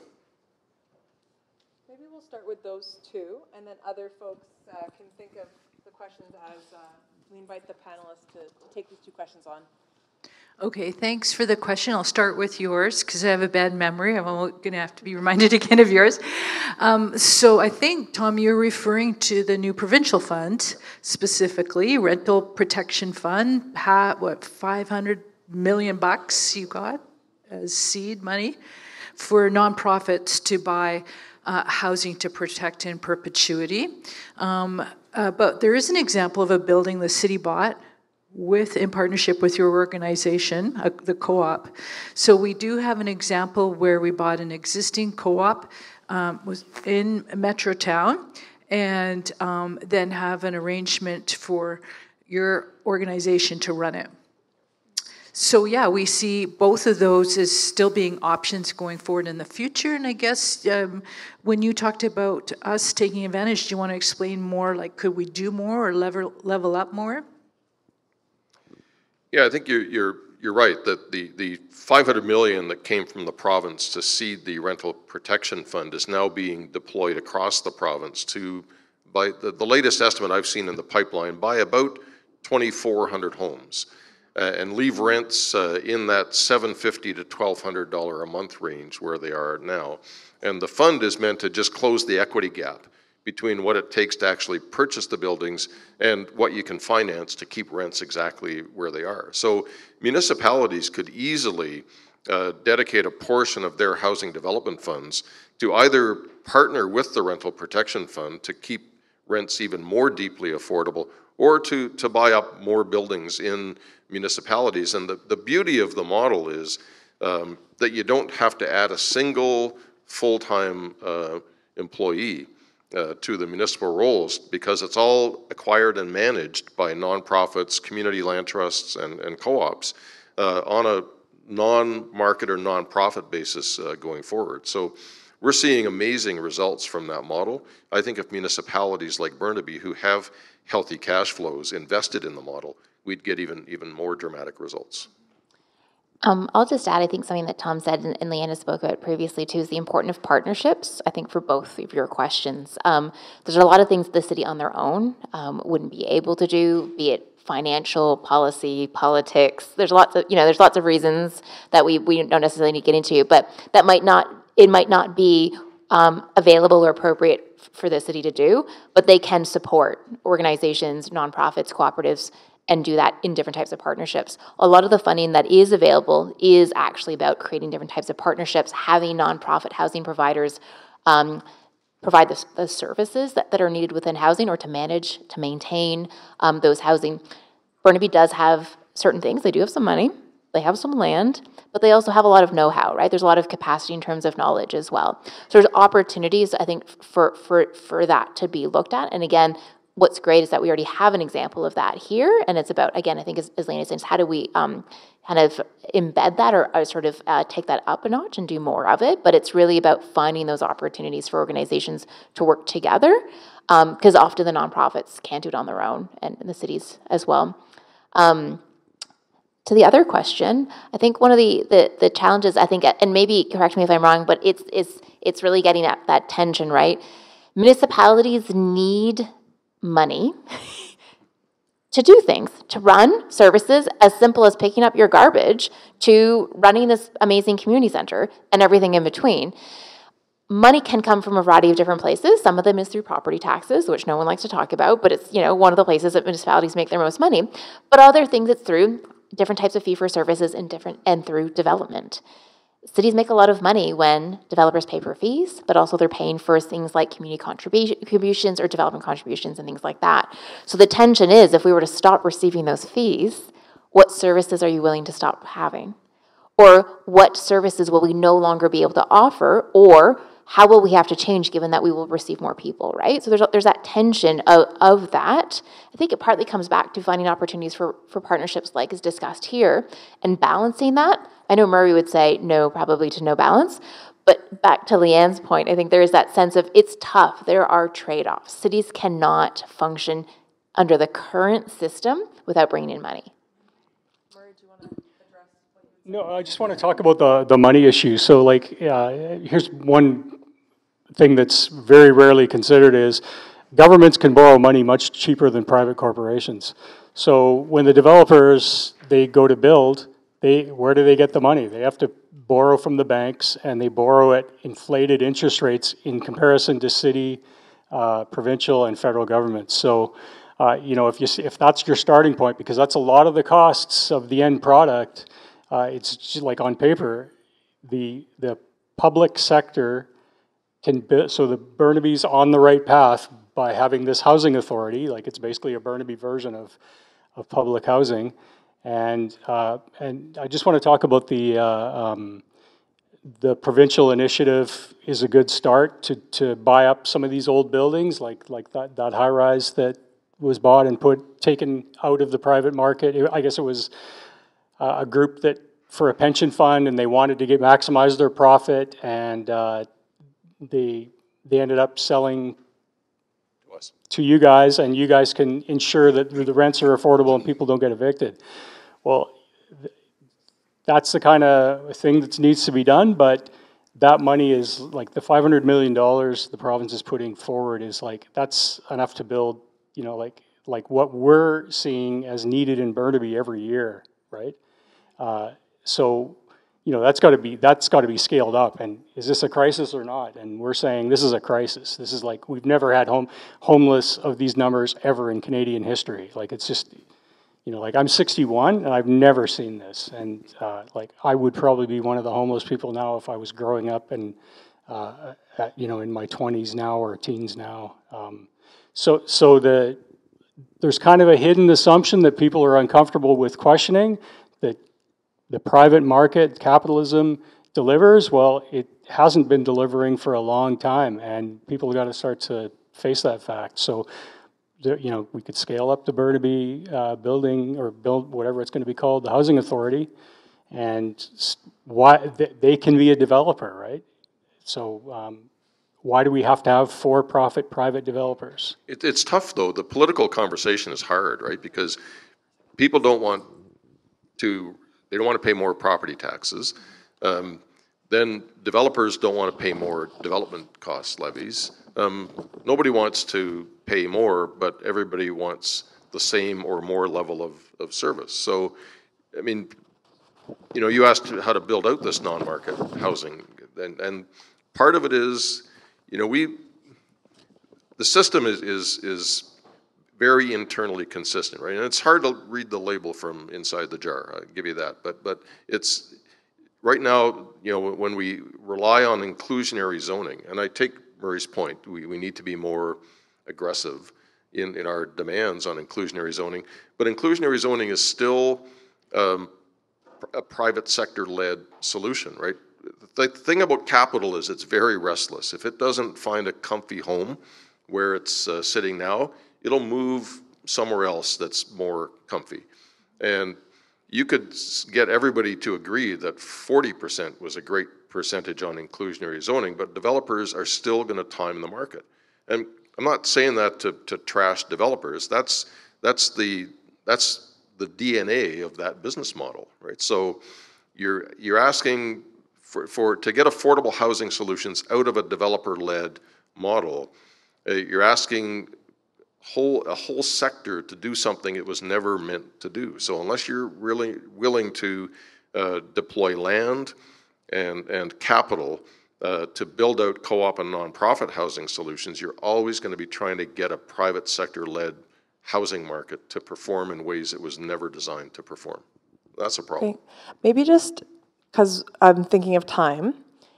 A: Maybe we'll start with those two, and then other folks can think of the questions as we invite the panelists to take these two questions on.
B: Okay, thanks for the question. I'll start with yours because I have a bad memory. I'm going to have to be reminded again of yours. So I think, Thom, you're referring to the new provincial fund, specifically, Rental Protection Fund. What, $500 million you got as seed money for nonprofits to buy housing to protect in perpetuity. But there is an example of a building the city bought in partnership with your organization, the co-op. So we do have an example where we bought an existing co-op was in Metro Town, and then have an arrangement for your organization to run it. So yeah, we see both of those as still being options going forward in the future. And I guess when you talked about us taking advantage, do you want to explain more, like could we do more or level up more?
D: Yeah, I think you're right that the $500 million that came from the province to seed the rental protection fund is now being deployed across the province to, by the latest estimate I've seen in the pipeline, buy about 2,400 homes and leave rents in that $750 to $1,200 a month range where they are now. And the fund is meant to just close the equity gap between what it takes to actually purchase the buildings and what you can finance to keep rents exactly where they are. So municipalities could easily dedicate a portion of their housing development funds to either partner with the rental protection fund to keep rents even more deeply affordable, or to buy up more buildings in municipalities. And the beauty of the model is that you don't have to add a single full-time employee to the municipal rolls, because it's all acquired and managed by nonprofits, community land trusts, and co-ops on a non-market or non-profit basis going forward. So we're seeing amazing results from that model. I think if municipalities like Burnaby, who have healthy cash flows, invested in the model, we'd get even more dramatic results.
C: I'll just add, I think something that Thom said and Leanna spoke about previously too, is the importance of partnerships, I think, for both of your questions. There's a lot of things the city on their own wouldn't be able to do, be it financial, policy, politics. There's lots of reasons that we don't necessarily need to get into, but it might not be available or appropriate for the city to do, but they can support organizations, nonprofits, cooperatives, and do that in different types of partnerships. A lot of the funding that is available is actually about creating different types of partnerships, having nonprofit housing providers provide the services that are needed within housing, or to manage, to maintain those housing. Burnaby does have certain things. They do have some money. They have some land, but they also have a lot of know-how, right? There's a lot of capacity in terms of knowledge as well. So there's opportunities, I think, for that to be looked at. And again, what's great is that we already have an example of that here, and it's about, again, I think as Lena says, how do we kind of embed that or sort of take that up a notch and do more of it? But it's really about finding those opportunities for organizations to work together, because often the nonprofits can't do it on their own, and the cities as well. To the other question, I think one of the challenges, I think, and maybe correct me if I'm wrong, but it's really getting at that tension, right? Municipalities need money to do things, to run services as simple as picking up your garbage to running this amazing community center and everything in between. Money can come from a variety of different places. Some of them is through property taxes, which no one likes to talk about, but it's, one of the places that municipalities make their most money. But other things, it's through different types of fee-for-services and through development. Cities make a lot of money when developers pay for fees, but also they're paying for things like community contributions or development contributions and things like that. So the tension is, if we were to stop receiving those fees, what services are you willing to stop having? Or what services will we no longer be able to offer? Or how will we have to change given that we will receive more people, right? So there's that tension of that. I think it partly comes back to finding opportunities for partnerships like is discussed here and balancing that. I know Murray would say no, probably to no balance. But back to Leanne's point, I think there is that sense of it's tough. There are trade-offs. Cities cannot function under the current system without bringing in money.
E: No, I just want to talk about the money issue. So like, here's one thing that's very rarely considered is governments can borrow money much cheaper than private corporations. So when the developers, they go to build, where do they get the money? They have to borrow from the banks, and they borrow at inflated interest rates in comparison to city, provincial, and federal governments. So, you know, if that's your starting point, because that's a lot of the costs of the end product, it's just like on paper, the public sector can build, so the Burnaby's on the right path by having this housing authority, like it's basically a Burnaby version of public housing. And I just want to talk about the provincial initiative is a good start to buy up some of these old buildings, like that high rise that was bought and taken out of the private market. I guess it was a group that for a pension fund, and they wanted to maximize their profit, and they ended up selling to you guys, and you guys can ensure that the rents are affordable and people don't get evicted. Well, that's the kind of thing that needs to be done, but that money is like the $500 million the province is putting forward is like, that's enough to build, you know, like what we're seeing as needed in Burnaby every year, right? So, you know, that's got to be scaled up. And is this a crisis or not? And we're saying this is a crisis. This is like, we've never had homeless of these numbers ever in Canadian history. Like, it's just, you know, like I'm 61 and I've never seen this. And like, I would probably be one of the homeless people now if I was growing up and, you know, in my 20s now or teens now. So there's kind of a hidden assumption that people are uncomfortable with questioning, that the private market, capitalism delivers. Well, it hasn't been delivering for a long time, and people have got to start to face that fact. So, you know, we could scale up the Burnaby building, or build whatever it's going to be called, the housing authority, and they can be a developer, right? So why do we have to have for-profit private developers?
D: It's tough, though. The political conversation is hard, right? Because people don't want to pay more property taxes. Then developers don't want to pay more development cost levies. Nobody wants to pay more, but everybody wants the same or more level of service. So, I mean, you know, you asked how to build out this non-market housing, and part of it is, you know, the system is very internally consistent, right? And it's hard to read the label from inside the jar, I'll give you that. But it's, right now, you know, when we rely on inclusionary zoning, and I take Murray's point, we need to be more aggressive in our demands on inclusionary zoning, but inclusionary zoning is still a private sector-led solution, right? The thing about capital is it's very restless. If it doesn't find a comfy home where it's sitting now, it'll move somewhere else that's more comfy. And you could get everybody to agree that 40% was a great percentage on inclusionary zoning, but developers are still going to time the market. And I'm not saying that to trash developers. That's the DNA of that business model, right? So you're asking to get affordable housing solutions out of a developer-led model. You're asking a whole sector to do something it was never meant to do. So unless you're really willing to deploy land and capital to build out co-op and nonprofit housing solutions, you're always going to be trying to get a private sector-led housing market to perform in ways it was never designed to perform. That's a problem.
A: Okay. Maybe just because I'm thinking of time.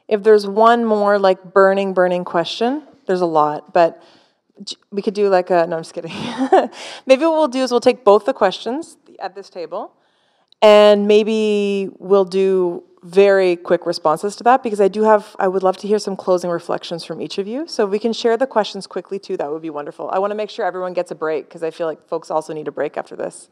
A: If there's one more like burning question, there's a lot, but we could do like a, no, I'm just kidding. Maybe what we'll do is we'll take both the questions at this table, and maybe we'll do very quick responses to that, because I would love to hear some closing reflections from each of you. So if we can share the questions quickly too, that would be wonderful. I want to make sure everyone gets a break, because I feel like folks also need a break after this.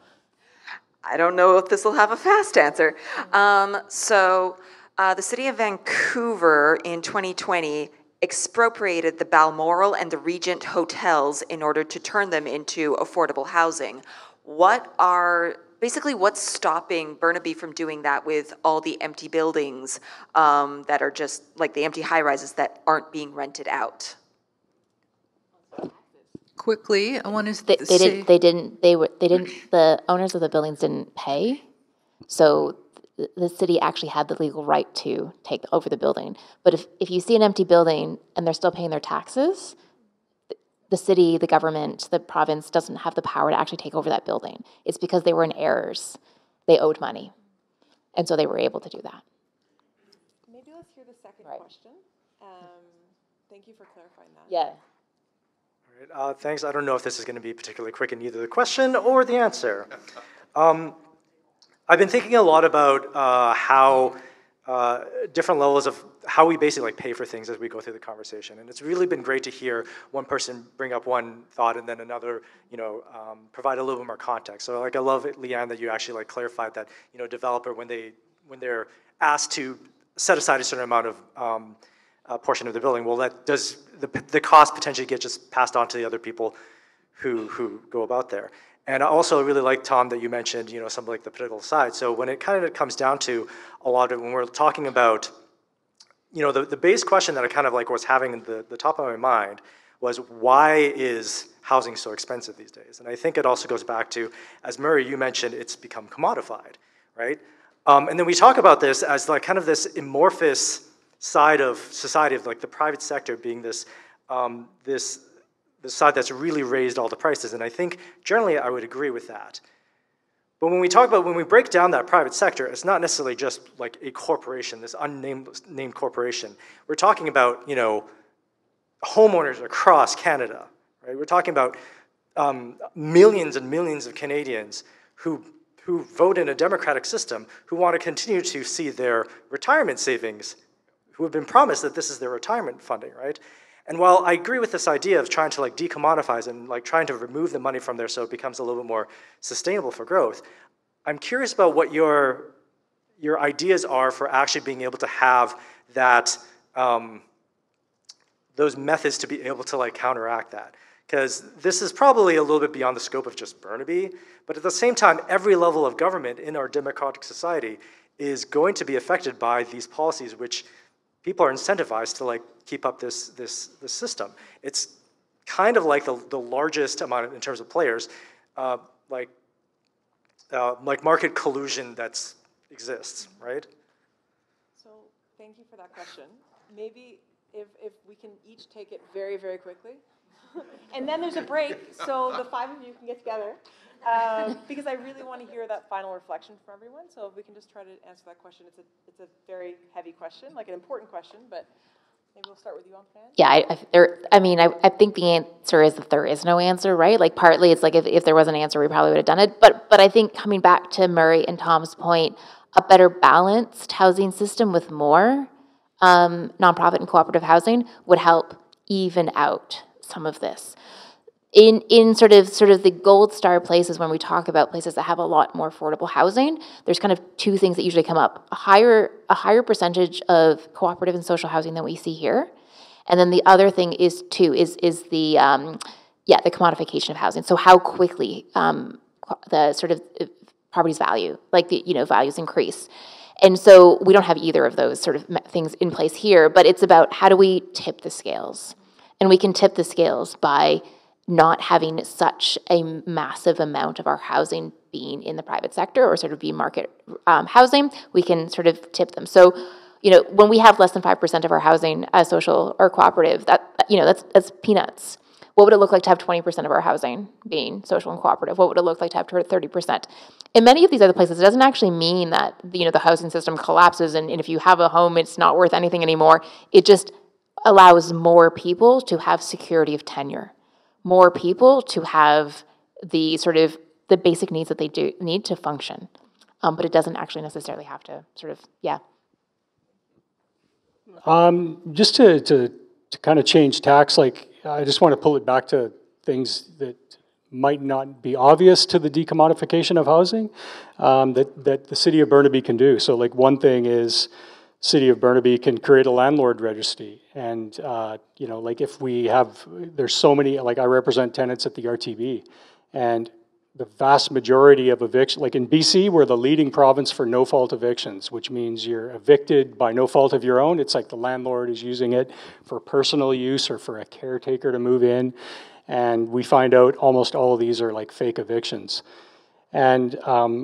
H: I don't know if this will have a fast answer. The city of Vancouver in 2020 expropriated the Balmoral and the Regent hotels in order to turn them into affordable housing. What's stopping Burnaby from doing that with all the empty buildings that are just like the empty high-rises that aren't being rented out?
B: Quickly, I want to
C: They didn't. The owners of the buildings didn't pay, so the city actually had the legal right to take over the building. But if you see an empty building and they're still paying their taxes, the city, the government, the province doesn't have the power to actually take over that building. It's because they were in errors. They owed money. And so they were able to do that.
A: Maybe let's hear the second question. Thank you for clarifying that.
C: Yeah.
I: All right, thanks. I don't know if this is going to be particularly quick in either the question or the answer. I've been thinking a lot about how different levels of how we basically pay for things as we go through the conversation. And it's really been great to hear one person bring up one thought and then another, provide a little bit more context. So I love it, Leanne, that you actually clarified that, developer, when they're asked to set aside a certain amount of portion of the building, well, does the cost potentially get just passed on to the other people who go about there. And I also really like, Thom, that you mentioned, some like the political side. So when it kind of comes down to a lot of, when we're talking about, the base question that I kind of was having in the top of my mind was, why is housing so expensive these days? And I think it also goes back to, as Murray, you mentioned, it's become commodified, right? And then we talk about this as kind of this amorphous side of society of the private sector being this, the side that's really raised all the prices, and I think generally I would agree with that. But when we break down that private sector, it's not necessarily just like a corporation, this unnamed corporation. We're talking about, homeowners across Canada, right? We're talking about millions and millions of Canadians who vote in a democratic system, who want to continue to see their retirement savings, who have been promised that this is their retirement funding, right? And while I agree with this idea of trying to decommodify and trying to remove the money from there so it becomes a little bit more sustainable for growth, I'm curious about what your ideas are for actually being able to have that, those methods to be able to counteract that. Because this is probably a little bit beyond the scope of just Burnaby, but at the same time, every level of government in our democratic society is going to be affected by these policies, which people are incentivized to keep up this system. It's kind of like the largest amount in terms of players, like market collusion that exists, right?
A: So thank you for that question. Maybe if we can each take it very, very quickly. And then there's a break, so the five of you can get together. Because I really want to hear that final reflection from everyone. So if we can just try to answer that question. It's a very heavy question, an important question, but maybe we'll start with you, Andréanne.
C: Yeah, I think the answer is that there is no answer, right? Partly it's if there was an answer, we probably would have done it. But I think coming back to Murray and Thom's point, a better balanced housing system with more nonprofit and cooperative housing would help even out some of this. In sort of the gold star places, when we talk about places that have a lot more affordable housing, there's kind of two things that usually come up: a higher percentage of cooperative and social housing than we see here, and then the other thing is the commodification of housing. So how quickly the sort of property's value, values increase. And so we don't have either of those sort of things in place here, but it's about how do we tip the scales, and we can tip the scales by not having such a massive amount of our housing being in the private sector or sort of be market housing. We can sort of tip them. So, when we have less than 5% of our housing as social or cooperative, that's peanuts. what would it look like to have 20% of our housing being social and cooperative? What would it look like to have 30%? In many of these other places, it doesn't actually mean that, you know, the housing system collapses and if you have a home, it's not worth anything anymore. It just allows more people to have security of tenure, more people to have the sort of the basic needs that they do need to function. But it doesn't actually necessarily have to sort of, yeah.
E: Just to kind of change tax, like I just want to pull it back to things that might not be obvious to the decommodification of housing that the city of Burnaby can do. So like one thing is city of Burnaby can create a landlord registry. And, you know, like if we have, there's so many, like I represent tenants at the RTB, and the vast majority of eviction, like in BC, we're the leading province for no-fault evictions, which means you're evicted by no fault of your own. It's like the landlord is using it for personal use or for a caretaker to move in. And we find out almost all of these are like fake evictions. And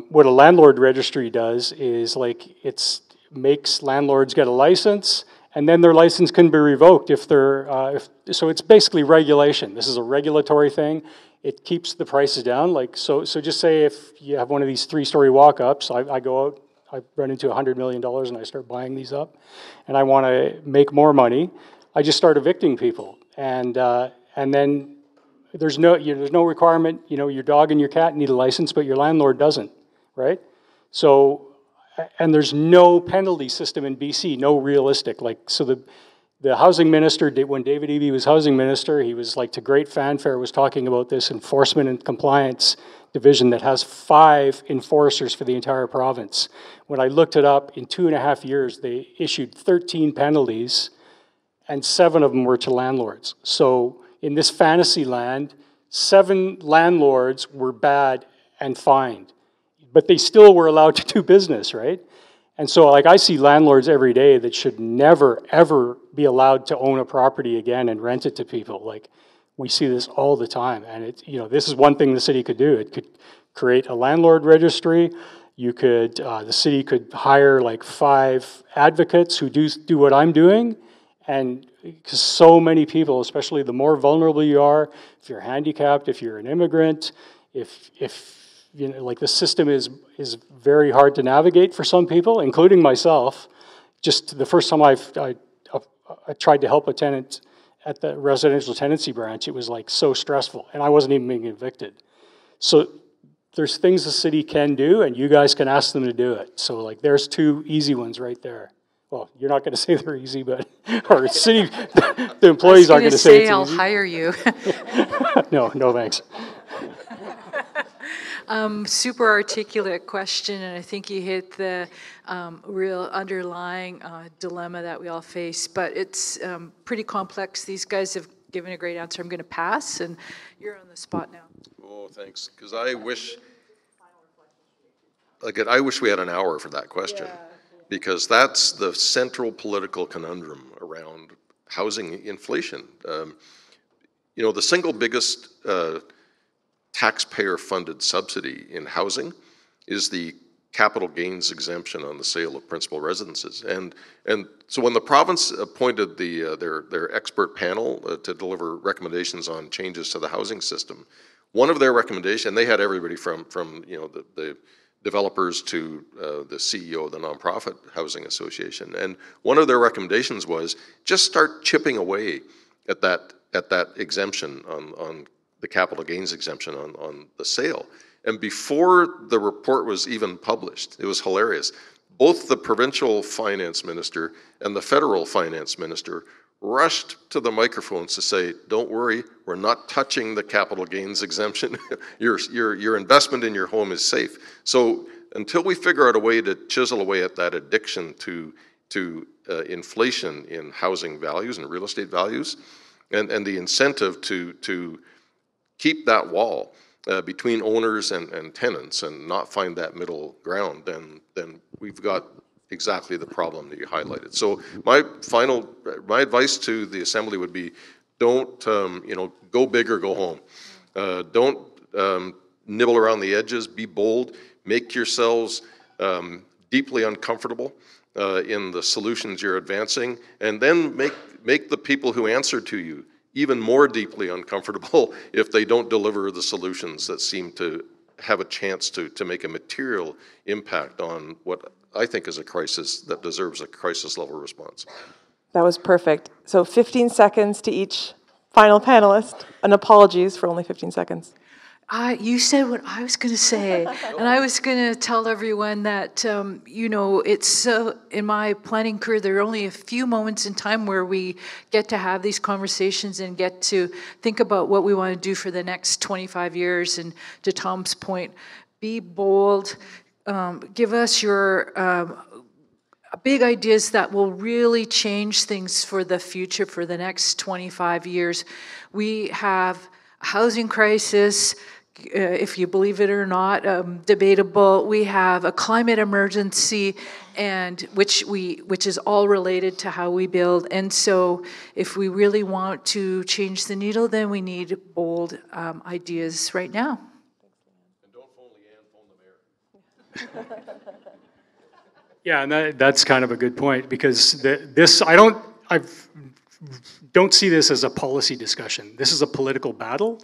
E: what a landlord registry does is like makes landlords get a license, and then their license can be revoked if they're, so it's basically regulation. This is a regulatory thing. It keeps the prices down. Like, so just say if you have one of these 3-story walk-ups, I go out, I run into $100 million and I start buying these up, and I want to make more money, I just start evicting people. And then there's no requirement, you know, your dog and your cat need a license, but your landlord doesn't, right? So, and there's no penalty system in BC, no realistic, like, so the housing minister, when David Eby was housing minister, he was like to great fanfare, was talking about this enforcement and compliance division that has 5 enforcers for the entire province. When I looked it up, in 2.5 years, they issued 13 penalties, and 7 of them were to landlords. So in this fantasy land, 7 landlords were bad and fined, but they still were allowed to do business, right? And so, like, I see landlords every day that should never, ever be allowed to own a property again and rent it to people. Like, we see this all the time. And it, you know, this is one thing the city could do. It could create a landlord registry. You could, the city could hire like 5 advocates who do what I'm doing. And because so many people, especially the more vulnerable you are, if you're handicapped, if you're an immigrant, if you know, like the system is very hard to navigate for some people, including myself. Just the first time I tried to help a tenant at the residential tenancy branch, it was like so stressful, and I wasn't even being evicted. So there's things the city can do, and you guys can ask them to do it. So like there's 2 easy ones right there. Well, you're not going to say they're easy, but or city, the employees aren't going to say it's
B: I'll
E: easy.
B: hire you.
E: No thanks.
B: Super articulate question, and I think you hit the real underlying dilemma that we all face, but it's pretty complex. These guys have given a great answer. I'm going to pass, and you're on the spot now.
D: Oh, thanks, because I wish we had an hour for that question, because that's the central political conundrum around housing inflation. You know, the single biggest taxpayer-funded subsidy in housing is the capital gains exemption on the sale of principal residences. And so when the province appointed their expert panel to deliver recommendations on changes to the housing system, one of their recommendations, and they had everybody from you know the developers to the CEO of the nonprofit housing association, and one of their recommendations was just start chipping away at that exemption on the capital gains exemption on the sale. And before the report was even published, it was hilarious, both the provincial finance minister and the federal finance minister rushed to the microphones to say, don't worry, we're not touching the capital gains exemption. your investment in your home is safe. So until we figure out a way to chisel away at that addiction to inflation in housing values and real estate values, and the incentive to keep that wall between owners and tenants and not find that middle ground, then we've got exactly the problem that you highlighted. So my advice to the Assembly would be, don't go big or go home. Don't nibble around the edges. Be bold. Make yourselves deeply uncomfortable in the solutions you're advancing, and then make the people who answer to you even more deeply uncomfortable if they don't deliver the solutions that seem to have a chance to make a material impact on what I think is a crisis that deserves a crisis level response.
A: That was perfect. So 15 seconds to each final panelist, and apologies for only 15 seconds.
B: You said what I was going to say, and I was going to tell everyone that, you know, it's in my planning career, there are only a few moments in time where we get to have these conversations and get to think about what we want to do for the next 25 years. And to Thom's point, be bold, give us your big ideas that will really change things for the future for the next 25 years. We have a housing crisis, if you believe it or not, debatable. We have a climate emergency, and which is all related to how we build. And so if we really want to change the needle, then we need bold ideas right now.
D: And don't phone Leanne, phone the mayor.
E: Yeah, and that's kind of a good point, because I don't see this as a policy discussion. This is a political battle,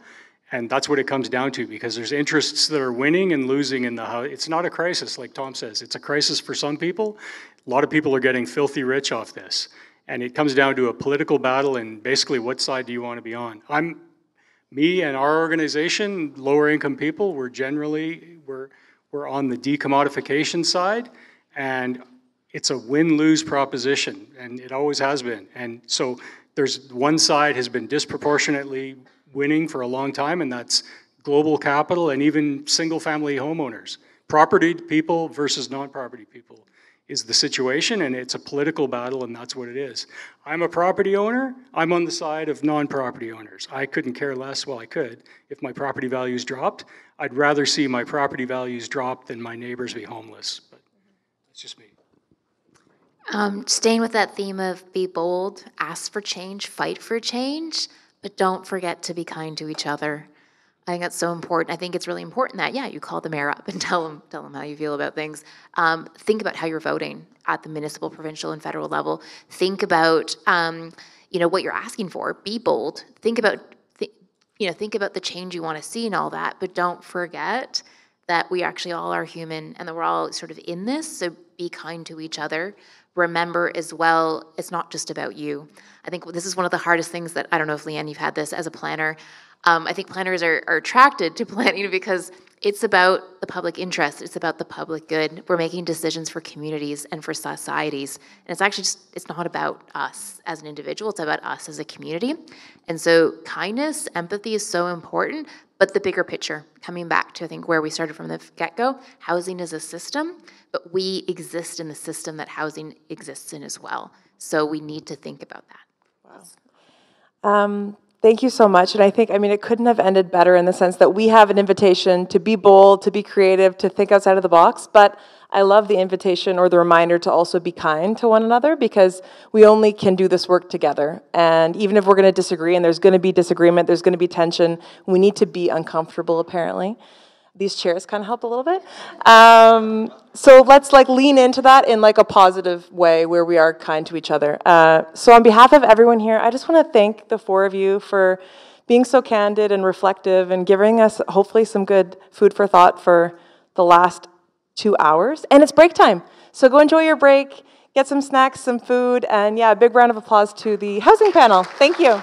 E: and that's what it comes down to, because there's interests that are winning and losing in the house. It's not a crisis, like Thom says. It's a crisis for some people. A lot of people are getting filthy rich off this, and it comes down to a political battle, and basically, what side do you want to be on? Me and our organization, lower income people, we're on the decommodification side. And it's a win-lose proposition, and it always has been. And so there's one side has been disproportionately winning for a long time, and that's global capital and even single-family homeowners. Property people versus non-property people is the situation, and it's a political battle, and that's what it is. I'm a property owner. I'm on the side of non-property owners. I couldn't care less, well, I could, if my property values dropped. I'd rather see my property values drop than my neighbors be homeless. It's just me.
C: Staying with that theme of be bold, ask for change, fight for change, but don't forget to be kind to each other. I think that's so important. I think it's really important that, yeah, you call the mayor up and tell them how you feel about things. Think about how you're voting at the municipal, provincial, and federal level. Think about, what you're asking for. Be bold. Think about the change you want to see and all that, but don't forget that we actually all are human and that we're all sort of in this, so be kind to each other. Remember as well, it's not just about you. I think this is one of the hardest things that, I don't know if Leanne, you've had this as a planner. I think planners are attracted to planning because it's about the public interest. It's about the public good. We're making decisions for communities and for societies. And it's actually it's not about us as an individual. It's about us as a community. And so kindness, empathy is so important. But the bigger picture, coming back to, I think, where we started from the get-go, housing is a system, but we exist in the system that housing exists in as well. So we need to think about that.
A: Wow. Thank you so much. And I think, it couldn't have ended better in the sense that we have an invitation to be bold, to be creative, to think outside of the box. But I love the invitation or the reminder to also be kind to one another, because we only can do this work together. And even if we're going to disagree, and there's going to be disagreement, there's going to be tension, we need to be uncomfortable, apparently. These chairs kind of help a little bit. So let's lean into that in a positive way where we are kind to each other. So on behalf of everyone here, I just want to thank the four of you for being so candid and reflective and giving us hopefully some good food for thought for the last 2 hours. And it's break time. So go enjoy your break, get some snacks, some food, and yeah, a big round of applause to the housing panel. Thank you.